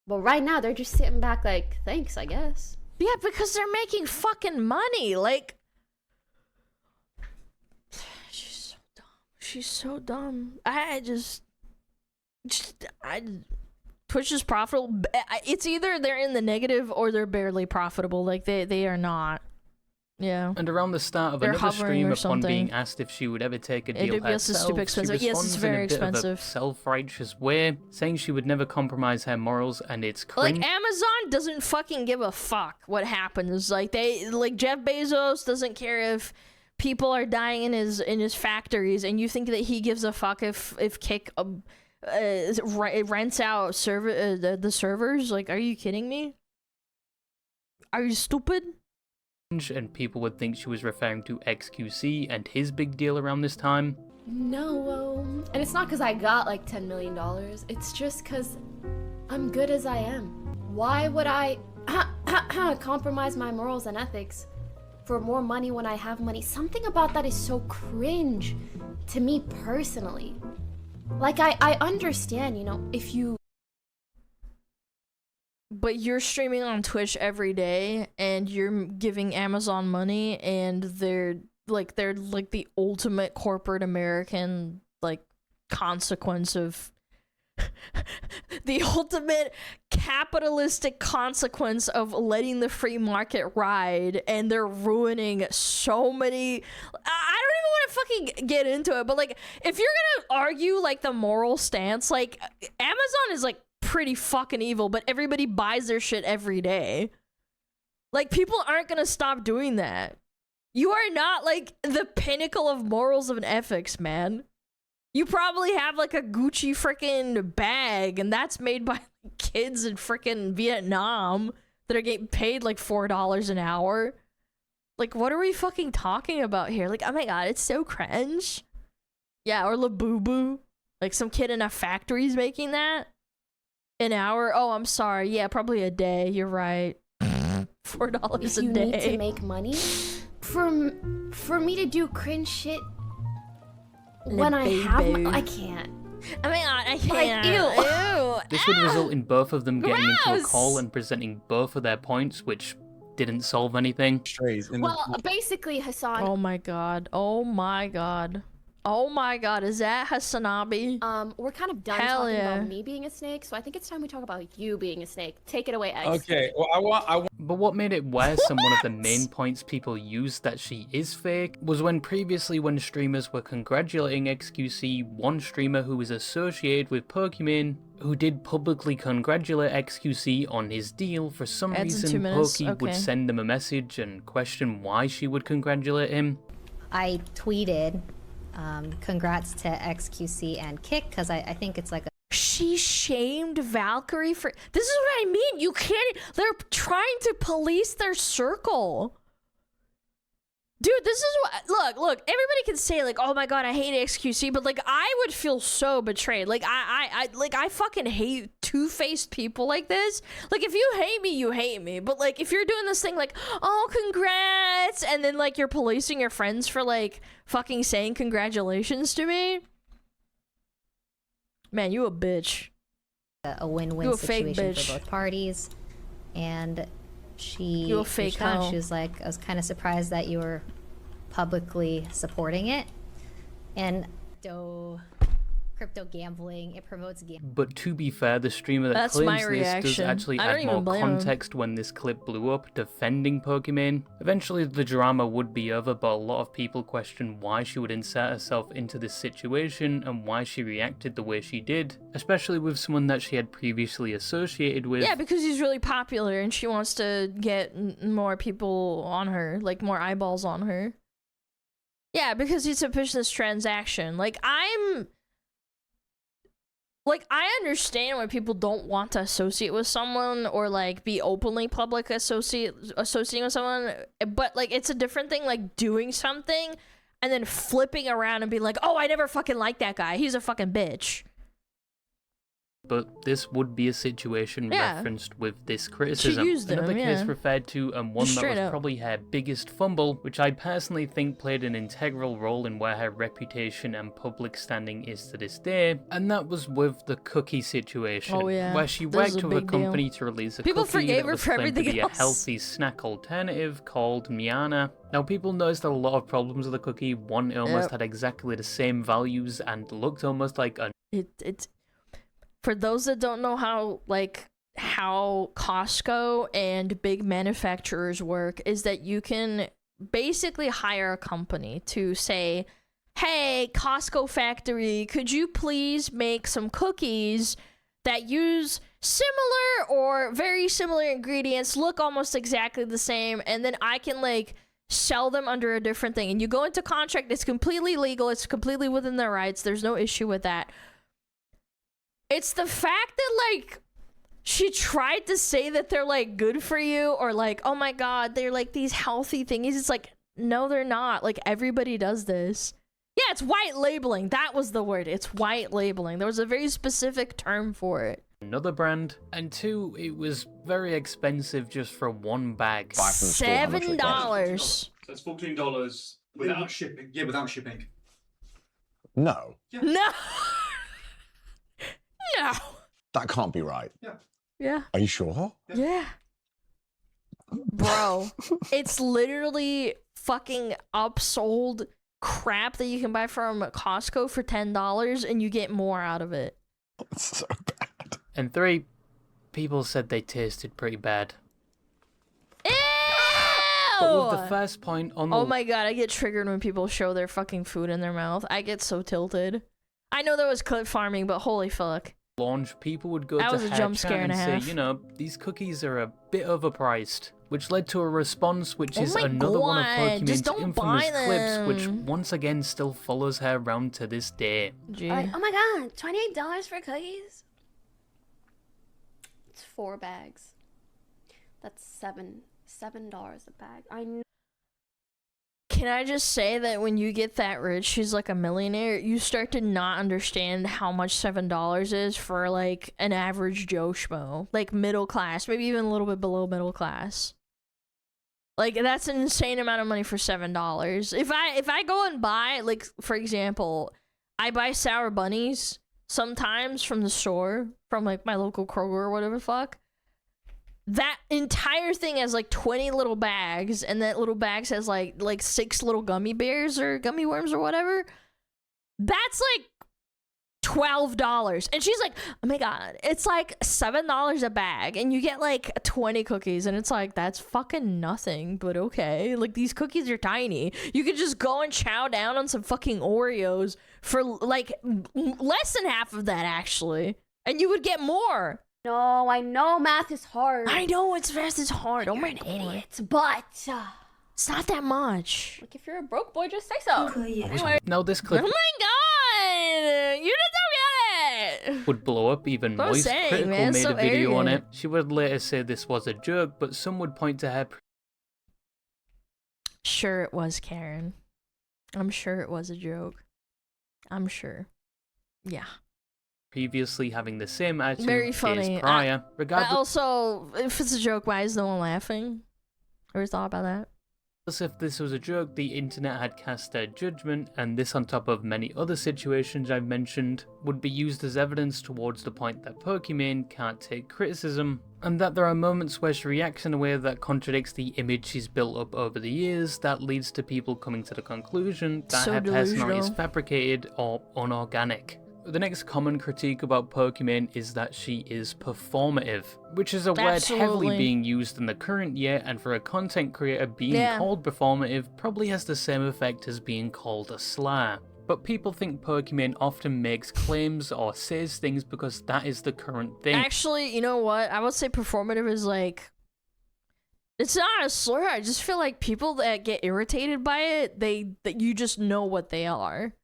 S11: But right now, they're just sitting back like, thanks, I guess.
S1: Yeah, because they're making fucking money. Like, she's so dumb. Twitch is profitable. It's either they're in the negative or they're barely profitable. Like, they are not. Yeah.
S2: And around the start of another stream, upon being asked if she would ever take a deal herself,
S1: is stupid expensive.
S2: she responds
S1: it's very
S2: in a bit
S1: expensive.
S2: Of a self-righteous way, saying she would never compromise her morals, and it's cringe.
S1: Like, Amazon doesn't fucking give a fuck what happens. Like, Jeff Bezos doesn't care if people are dying in his factories, and you think that he gives a fuck if Kick rents out the servers? Like, are you kidding me? Are you stupid?
S2: and people would think she was referring to XQC and his big deal around this time.
S11: No, and it's not because I got like $10 million. It's just because I'm good as I am. Why would I compromise my morals and ethics for more money when I have money? Something about that is so cringe to me personally. Like, I understand, you know, if you...
S1: But you're streaming on Twitch every day, and you're giving Amazon money, and they're like the ultimate corporate American, like, consequence of... the ultimate capitalistic consequence of letting the free market ride, and they're ruining so many... I don't even want to fucking get into it, but, like, if you're gonna argue, like, the moral stance, like, Amazon is, like, pretty fucking evil, but everybody buys their shit every day. Like, people aren't gonna stop doing that. You are not, like, the pinnacle of morals and ethics, man. You probably have, like, a Gucci freaking bag, and that's made by kids in freaking Vietnam that are getting paid, like, $4 an hour. Like, what are we fucking talking about here? Like, oh my god, it's so cringe. Yeah, or Labubu. Like, some kid in a factory's making that. An hour? Oh, I'm sorry. Yeah, probably a day. You're right. $4 a day.
S11: You need to make money? For me to do cringe shit when I have I can't.
S1: Oh my god, I can't.
S11: Like, ew.
S2: This would result in both of them getting into a call and presenting both of their points, which didn't solve anything.
S11: Well, basically, Hassan...
S1: Oh my god. Oh my god. Oh my god, is that Hasanabi?
S11: We're kind of done talking about me being a snake, so I think it's time we talk about you being a snake. Take it away, Eggs.
S2: Okay, well, I want... But what made it worse, and one of the main points people used that she is fake, was when previously when streamers were congratulating XQC, one streamer who was associated with Pokimane, who did publicly congratulate XQC on his deal, for some reason Poki would send him a message and question why she would congratulate him.
S18: I tweeted... congrats to XQC and Kick, because I think it's like a...
S1: She shamed Valkyrie for... This is what I mean. You can't... They're trying to police their circle. Dude, this is what... Look, everybody can say, like, oh my god, I hate XQC, but, like, I would feel so betrayed. Like, I fucking hate two-faced people like this. Like, if you hate me, you hate me. But, like, if you're doing this thing, like, oh, congrats, and then, like, you're policing your friends for, like, fucking saying congratulations to me, man, you a bitch.
S18: A win-win situation for both parties. And she
S1: a fake hoe.
S18: She was like, I was kind of surprised that you were publicly supporting it. And crypto gambling, it promotes gambling.
S2: But to be fair, the streamer that claims this does actually add more context when this clip blew up, defending Pokimane. Eventually the drama would be over, but a lot of people question why she would insert herself into this situation and why she reacted the way she did, especially with someone that she had previously associated with.
S1: Yeah, because he's really popular and she wants to get more people on her, like more eyeballs on her. Yeah, because he's a business transaction. Like, I understand why people don't want to associate with someone or, like, be openly public associating with someone, but, like, it's a different thing, like, doing something and then flipping around and being like, oh, I never fucking liked that guy. He's a fucking bitch.
S2: But this would be a situation referenced with this criticism. Another case referred to, and one that was probably her biggest fumble, which I personally think played an integral role in where her reputation and public standing is to this day, and that was with the cookie situation, where she worked with a company to release a cookie that was claimed to be a healthy snack alternative called Miana. Now, people noticed a lot of problems with the cookie. One, it almost had exactly the same values and looked almost like a...
S1: For those that don't know how Costco and big manufacturers work, is that you can basically hire a company to say, hey, Costco factory, could you please make some cookies that use similar or very similar ingredients, look almost exactly the same, and then I can, like, sell them under a different thing. And you go into contract, it's completely legal, it's completely within their rights, there's no issue with that. It's the fact that, like, She tried to say that they're like good for you, or like, oh my god, they're like these healthy thingies. It's like, no, they're not. Like, everybody does this. Yeah, it's white labeling. That was the word. It's white labeling. There was a very specific term for it.
S2: Another brand, and 2, it was very expensive just for 1 bag.
S1: $7.
S19: So it's $14 without shipping. Yeah, without shipping.
S20: No.
S19: Yeah.
S1: No. No.
S20: That can't be right.
S19: Yeah.
S1: Yeah.
S20: Are you sure?
S1: Yeah. Bro, it's literally fucking upsold crap that you can buy from Costco for $10 and you get more out of it.
S20: That's so bad.
S2: And 3, people said they tasted pretty bad.
S1: Ew!
S2: But with the first point on the...
S1: Oh my god, I get triggered when people show their fucking food in their mouth. I get so tilted. I know there was clip farming, but holy fuck.
S2: Launch, people would go
S1: That
S2: to
S1: was a
S2: her
S1: jump
S2: chat
S1: scare and
S2: and
S1: a
S2: say,
S1: half.
S2: you know, these cookies are a bit overpriced, which led to a response, which
S1: Oh
S2: is
S1: my
S2: another one of
S1: God, just
S2: Pokimane's
S1: don't
S2: infamous
S1: buy
S2: clips, which
S1: them.
S2: once again still follows her around to this day.
S17: Like, oh my god, $28 for cookies? It's 4 bags. That's $7 a bag. I know.
S1: Can I just say that when you get that rich, she's like a millionaire, you start to not understand how much $7 is for like an average Joe Schmo, like middle class, maybe even a little bit below middle class. Like, that's an insane amount of money for $7. If I go and buy, like, for example, I buy Sour Bunnies sometimes from the store, from like my local Kroger or whatever the fuck. That entire thing has like 20 little bags, and that little bags has like 6 little gummy bears or gummy worms or whatever. That's like $12. And she's like, oh my god, it's like $7 a bag, and you get like 20 cookies, and it's like, that's fucking nothing, but okay. Like, these cookies are tiny. You could just go and chow down on some fucking Oreos for like less than half of that, actually, and you would get more.
S17: No, I know math is hard.
S1: I know math is hard. Oh my god.
S17: Idiot, but
S1: it's not that much.
S17: like, if you're a broke boy, just say so. Anyway.
S2: Now this
S1: Oh
S2: clip
S1: my god! You just don't get it!
S2: would blow up even
S1: What I'm
S2: Moist
S1: saying,
S2: Critical
S1: man,
S2: made
S1: so
S2: a video on it.
S1: arrogant.
S2: She would later say this was a joke, but some would point to her
S1: Sure it was, Karen. I'm sure it was a joke. I'm sure. Yeah.
S2: previously having the same attitude
S1: Very funny.
S2: days prior. Regardless
S1: Also, if it's a joke, why is no one laughing? Ever thought about that?
S2: if this was a joke, the internet had cast their judgment, and this on top of many other situations I've mentioned, would be used as evidence towards the point that Pokimane can't take criticism, and that there are moments where she reacts in a way that contradicts the image she's built up over the years, that leads to people coming to the conclusion that
S1: So
S2: her personality is
S1: delusional.
S2: fabricated or unorganic. The next common critique about Pokimane is that she is performative, which is a word heavily
S1: Absolutely.
S2: being used in the current year, and for a content creator, being
S1: Yeah.
S2: called performative probably has the same effect as being called a slur. But people think Pokimane often makes claims or says things because that is the current thing.
S1: Actually, you know what? I would say performative is like, it's not a slur. I just feel like people that get irritated by it, that you just know what they are.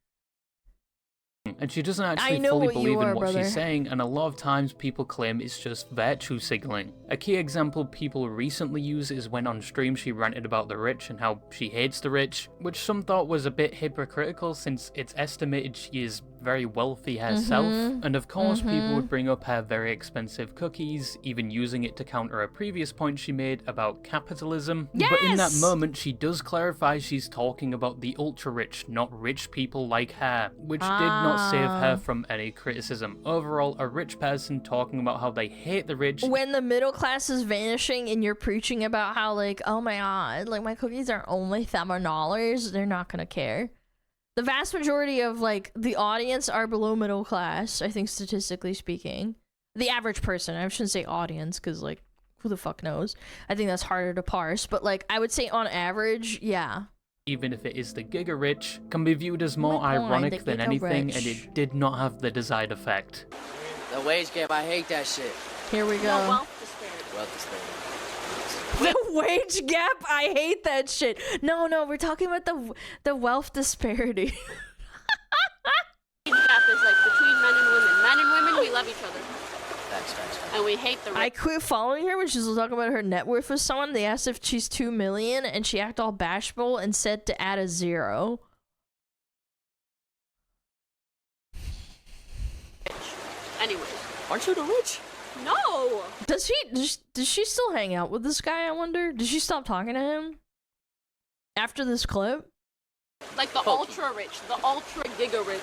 S2: And she doesn't
S1: I
S2: actually
S1: know
S2: fully
S1: what you
S2: believe in
S1: are,
S2: what
S1: brother.
S2: she's saying, and a lot of times people claim it's just virtue signaling. A key example people recently use is when on stream she ranted about the rich and how she hates the rich, which some thought was a bit hypocritical since it's estimated she is very wealthy herself, and of course people would bring up her very expensive cookies, even using it to counter a previous point she made about capitalism. But in that
S1: Yes!
S2: moment she does clarify she's talking about the ultra rich, not rich people like her, which did not save her from any criticism. Overall, a rich person talking about how they hate the rich.
S1: When the middle class is vanishing and you're preaching about how, like, oh my god, like, my cookies are only $7, they're not gonna care. The vast majority of, like, the audience are below middle class, I think, statistically speaking. The average person, I shouldn't say audience, because, like, who the fuck knows? I think that's harder to parse, but, like, I would say on average, yeah.
S2: Even if it is the giga rich, can be viewed as more
S1: my God,
S2: ironic
S1: the
S2: than
S1: giga
S2: anything,
S1: rich.
S2: and it did not have the desired effect.
S21: The wage gap, I hate that shit.
S1: Here we go.
S21: Wealth disparity.
S1: The wage gap, I hate that shit. No, we're talking about the wealth disparity.
S3: Gap is like between men and women. Men and women, we love each other.
S9: And we hate the rich.
S1: I quit following her when she was talking about her net worth with someone. They asked if she's 2 million, and she acted all bashful and said to add a 0.
S9: Anyway.
S21: Aren't you the rich?
S9: No!
S1: Does she still hang out with this guy, I wonder? Did she stop talking to him? After this clip?
S9: Like the ultra rich, the ultra giga rich,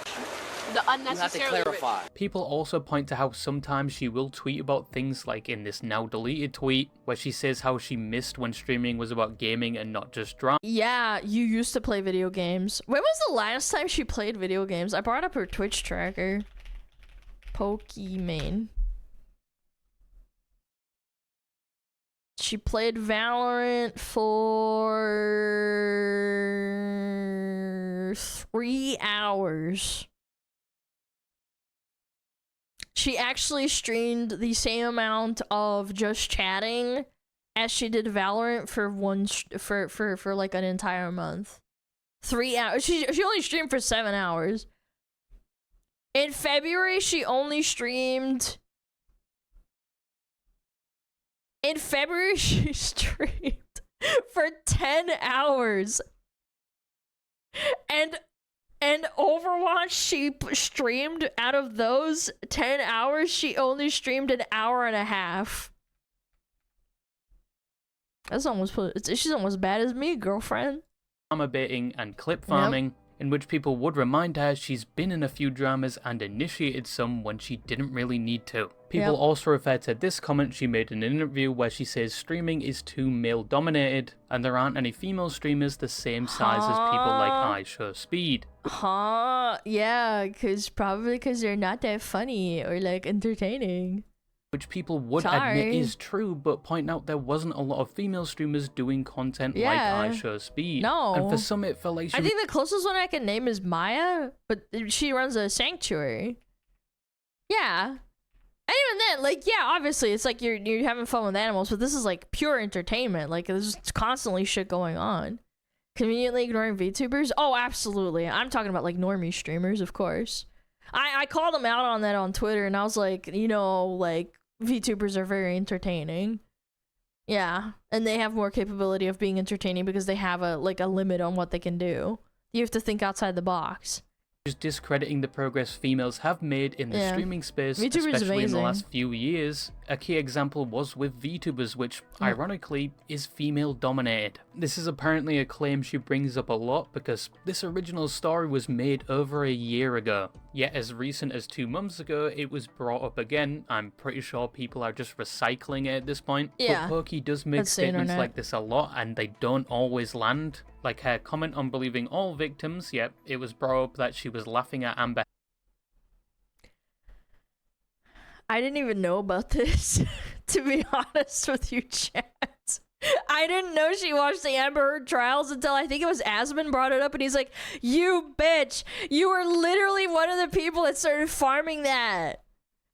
S9: the unnecessarily rich.
S2: People also point to how sometimes she will tweet about things like in this now deleted tweet, where she says how she missed when streaming was about gaming and not just drama.
S1: Yeah, you used to play video games. When was the last time she played video games? I brought up her Twitch tracker. Pokimane. She played Valorant for 3 hours. She actually streamed the same amount of just chatting as she did Valorant for like an entire month. 3 hours. She only streamed for 7 hours. In February, she only streamed. In February, she streamed for 10 hours. And Overwatch, she streamed out of those 10 hours, she only streamed an hour and a half. She's almost bad as me, girlfriend.
S2: Drama baiting and clip farming, in which people would remind her she's been in a few dramas and initiated some when she didn't really need to. People also refer to this comment she made in an interview where she says streaming is too male-dominated, and there aren't any female streamers the same size as people like iShowSpeed.
S1: Yeah, probably because they're not that funny or like entertaining.
S2: Which people would admit is true, but point out there wasn't a lot of female streamers doing content like iShowSpeed.
S1: No.
S2: And for some it felt like
S1: I think the closest one I can name is Maya, but she runs a sanctuary. Yeah. And even then, like, yeah, obviously it's like you're having fun with animals, but this is like pure entertainment. Like there's constantly shit going on. Conveniently ignoring VTubers? Oh, absolutely. I'm talking about like normie streamers, of course. I called them out on that on Twitter, and I was like, you know, like, VTubers are very entertaining. Yeah, and they have more capability of being entertaining because they have a limit on what they can do. You have to think outside the box.
S2: Just discrediting the progress females have made in the streaming space, especially in the last few years. A key example was with VTubers, which, ironically, is female-dominated. This is apparently a claim she brings up a lot because this original story was made over a year ago. Yet as recent as 2 months ago, it was brought up again. I'm pretty sure people are just recycling it at this point.
S1: Yeah.
S2: But Poki does make statements like this a lot, and they don't always land. Like her comment on believing all victims, yep, it was brought up that she was laughing at Amber.
S1: I didn't even know about this, to be honest with you, chat. I didn't know she watched the Amber Heard trials until I think it was Asmon brought it up, and he's like, you bitch, you were literally one of the people that started farming that.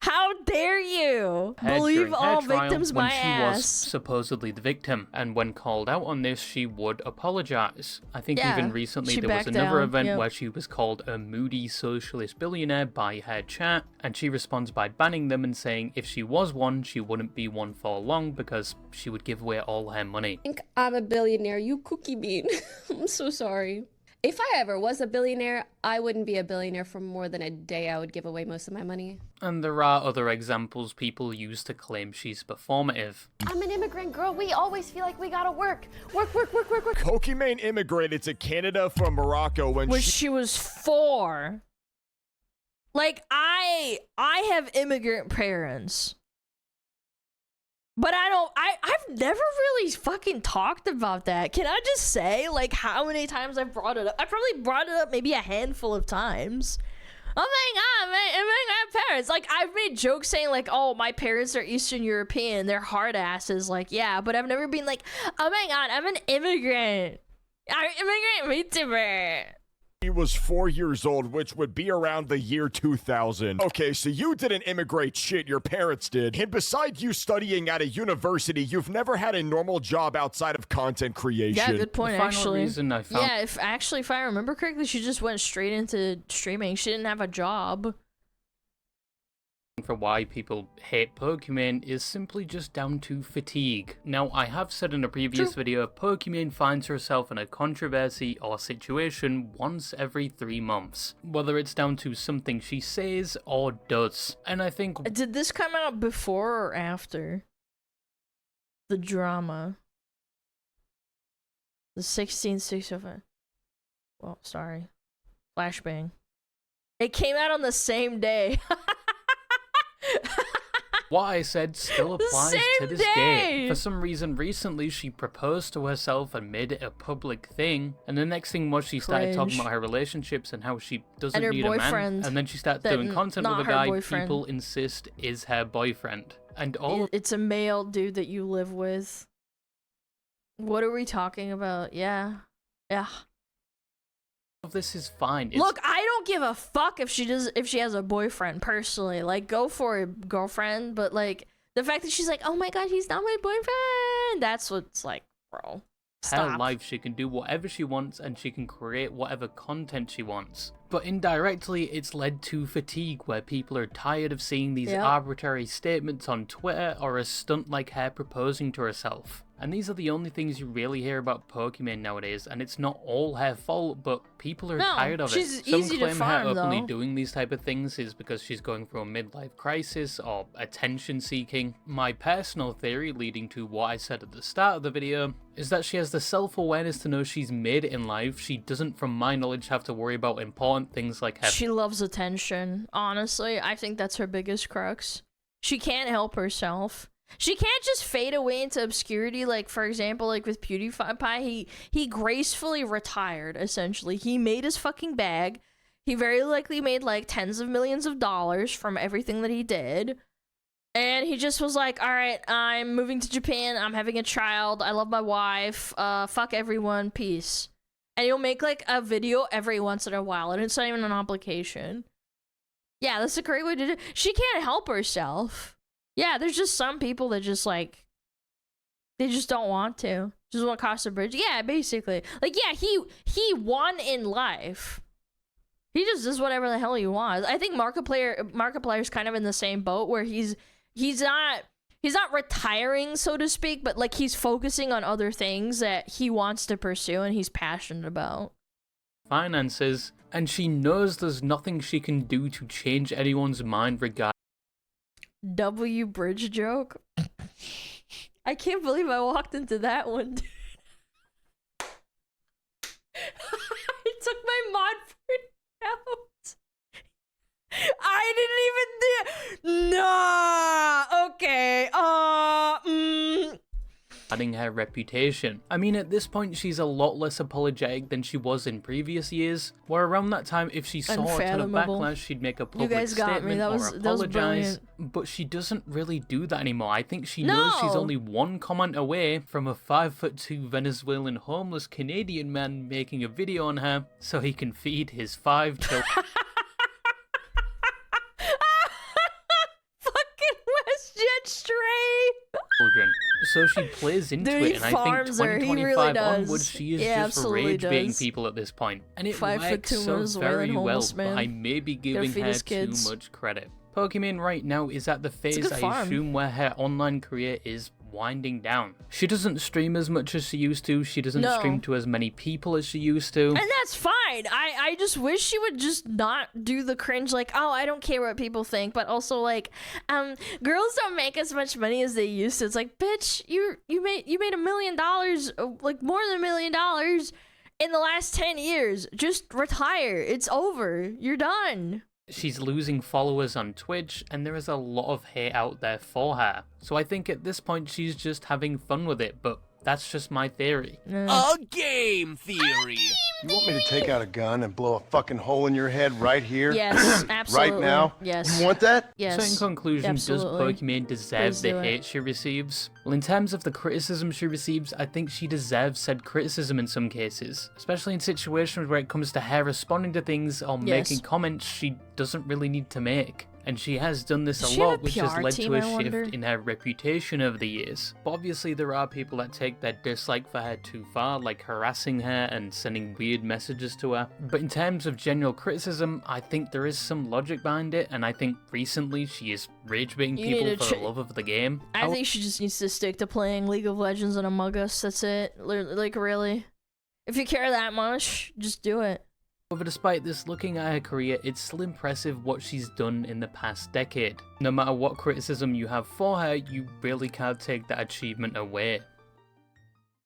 S1: How dare you believe all victims my ass.
S2: When she was supposedly the victim, and when called out on this, she would apologize. I think even recently there was another event where she was called a moody socialist billionaire by her chat, and she responds by banning them and saying if she was one, she wouldn't be one for long because she would give away all her money.
S11: I think I'm a billionaire, you cookie bean. I'm so sorry. If I ever was a billionaire, I wouldn't be a billionaire for more than a day. I would give away most of my money.
S2: And there are other examples people use to claim she's performative.
S17: I'm an immigrant girl. We always feel like we gotta work. Work.
S7: Pokimane immigrated to Canada from Morocco when
S1: she was 4. Like, I have immigrant parents. But I've never really fucking talked about that. Can I just say, like, how many times I've brought it up? I probably brought it up maybe a handful of times. Oh my god, my parents. Like, I've made jokes saying, like, oh, my parents are Eastern European. They're hard asses. Like, yeah, but I've never been like, oh my god, I'm an immigrant. I'm an immigrant VTuber.
S7: He was 4 years old, which would be around the year 2000. Okay, so you didn't immigrate shit, your parents did. And besides you studying at a university, you've never had a normal job outside of content creation.
S1: Yeah, good point, actually.
S2: Reason I found
S1: if I remember correctly, she just went straight into streaming. She didn't have a job.
S2: for why people hate Pokimane is simply just down to fatigue. Now, I have said in a previous video, Pokimane finds herself in a controversy or situation once every 3 months, whether it's down to something she says or does. And I think...
S1: Did this come out before or after the drama? The 1665. Well, sorry. Flashbang. It came out on the same day.
S2: What I said still applies to this day. For some reason, recently she proposed to herself and made it a public thing, and the next thing was she started talking about her relationships and how she doesn't need a man, and then she starts doing content with a guy people insist is her boyfriend. And all
S1: it's a male dude that you live with. What are we talking about? Yeah.
S2: This is fine.
S1: Look, I don't give a fuck if she has a boyfriend personally. Like, go for it, girlfriend. But like the fact that she's like, oh my god, he's not my boyfriend. That's what's like, bro. Stop.
S2: Her life, she can do whatever she wants and she can create whatever content she wants. But indirectly, it's led to fatigue where people are tired of seeing these arbitrary statements on Twitter or a stunt like her proposing to herself. And these are the only things you really hear about Pokimane nowadays, and it's not all her fault, but people are tired of it. Some claim her openly doing these type of things is because she's going through a midlife crisis or attention seeking. My personal theory, leading to what I said at the start of the video, is that she has the self-awareness to know she's made it in life. She doesn't, from my knowledge, have to worry about important things like her.
S1: She loves attention. Honestly, I think that's her biggest crux. She can't help herself. She can't just fade away into obscurity. Like, for example, like with PewDiePie, he gracefully retired, essentially. He made his fucking bag. He very likely made like tens of millions of dollars from everything that he did. And he just was like, all right, I'm moving to Japan. I'm having a child. I love my wife. Fuck everyone. Peace. And he'll make like a video every once in a while. And it's not even an obligation. Yeah, that's a great way to do it. She can't help herself. Yeah, there's just some people that just like, they just don't want to. Just want to cross the bridge. Yeah, basically. Like, yeah, he won in life. He just does whatever the hell he wants. I think Markiplier's kind of in the same boat where he's not retiring, so to speak, but like he's focusing on other things that he wants to pursue and he's passionate about.
S2: Finances, and she knows there's nothing she can do to change anyone's mind regarding
S1: W bridge joke. I can't believe I walked into that one, dude. I took my mod out. I didn't even do. Nah. Okay.
S2: adding her reputation. I mean, at this point, she's a lot less apologetic than she was in previous years, where around that time, if she saw a ton of backlash, she'd make a public statement or apologize, but she doesn't really do that anymore. I think she knows she's only one comment away from a 5'2" Venezuelan homeless Canadian man making a video on her so he can feed his 5 children. So she plays into it, and I think 2025 onwards, she is just rage-baiting people at this point. And it works so very well, but I may be giving her too much credit. Pokimane right now is at the phase, I assume, where her online career is winding down. She doesn't stream as much as she used to, she doesn't stream to as many people as she used to.
S1: And that's fine. I just wish she would just not do the cringe, like, oh, I don't care what people think, but also like, girls don't make as much money as they used to. It's like, bitch, you made $1 million, like more than $1 million in the last 10 years. Just retire. It's over. You're done.
S2: She's losing followers on Twitch, and there is a lot of hate out there for her. So I think at this point she's just having fun with it, but that's just my theory.
S5: A game theory! You want me to take out a gun and blow a fucking hole in your head right here?
S1: Yes, absolutely.
S5: Right now?
S1: Yes.
S5: You want that?
S1: Yes.
S2: So in conclusion, does Pokimane deserve the hate she receives? Well, in terms of the criticism she receives, I think she deserves said criticism in some cases, especially in situations where it comes to her responding to things or making comments she doesn't really need to make. And she has done this
S1: Does
S2: a
S1: she have
S2: lot,
S1: a
S2: which has
S1: PR
S2: led
S1: team,
S2: to a
S1: I
S2: shift
S1: wonder?
S2: in her reputation over the years. But obviously there are people that take their dislike for her too far, like harassing her and sending weird messages to her. But in terms of general criticism, I think there is some logic behind it, and I think recently she is rage-baiting
S1: You need
S2: people
S1: to
S2: for the love of the game.
S1: I think she just needs to stick to playing League of Legends and Among Us. That's it. Like, really. If you care that much, just do it.
S2: However, despite this, looking at her career, it's still impressive what she's done in the past decade. No matter what criticism you have for her, you really can't take that achievement away.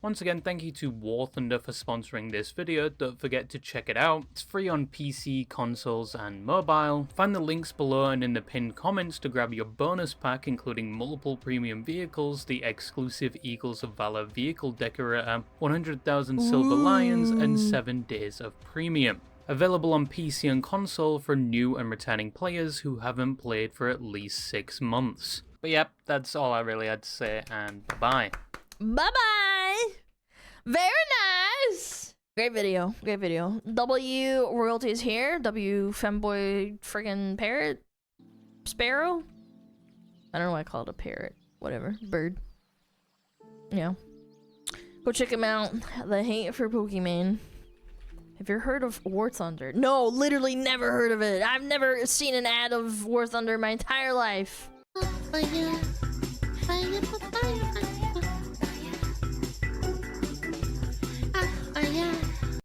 S2: Once again, thank you to War Thunder for sponsoring this video. Don't forget to check it out. It's free on PC, consoles, and mobile. Find the links below and in the pinned comments to grab your bonus pack, including multiple premium vehicles, the exclusive Eagles of Valor vehicle decorator, 100,000 silver lions, and 7 days of premium. Available on PC and console for new and returning players who haven't played for at least 6 months. But yep, that's all I really had to say, and bye-bye.
S1: Bye-bye! Very nice! Great video. Great video. W royalties here. W femboy friggin' parrot? Sparrow? I don't know why I call it a parrot. Whatever. Bird. Yeah. Go check him out. The Hate for Pokimane. Have you heard of War Thunder? No, literally never heard of it. I've never seen an ad of War Thunder in my entire life.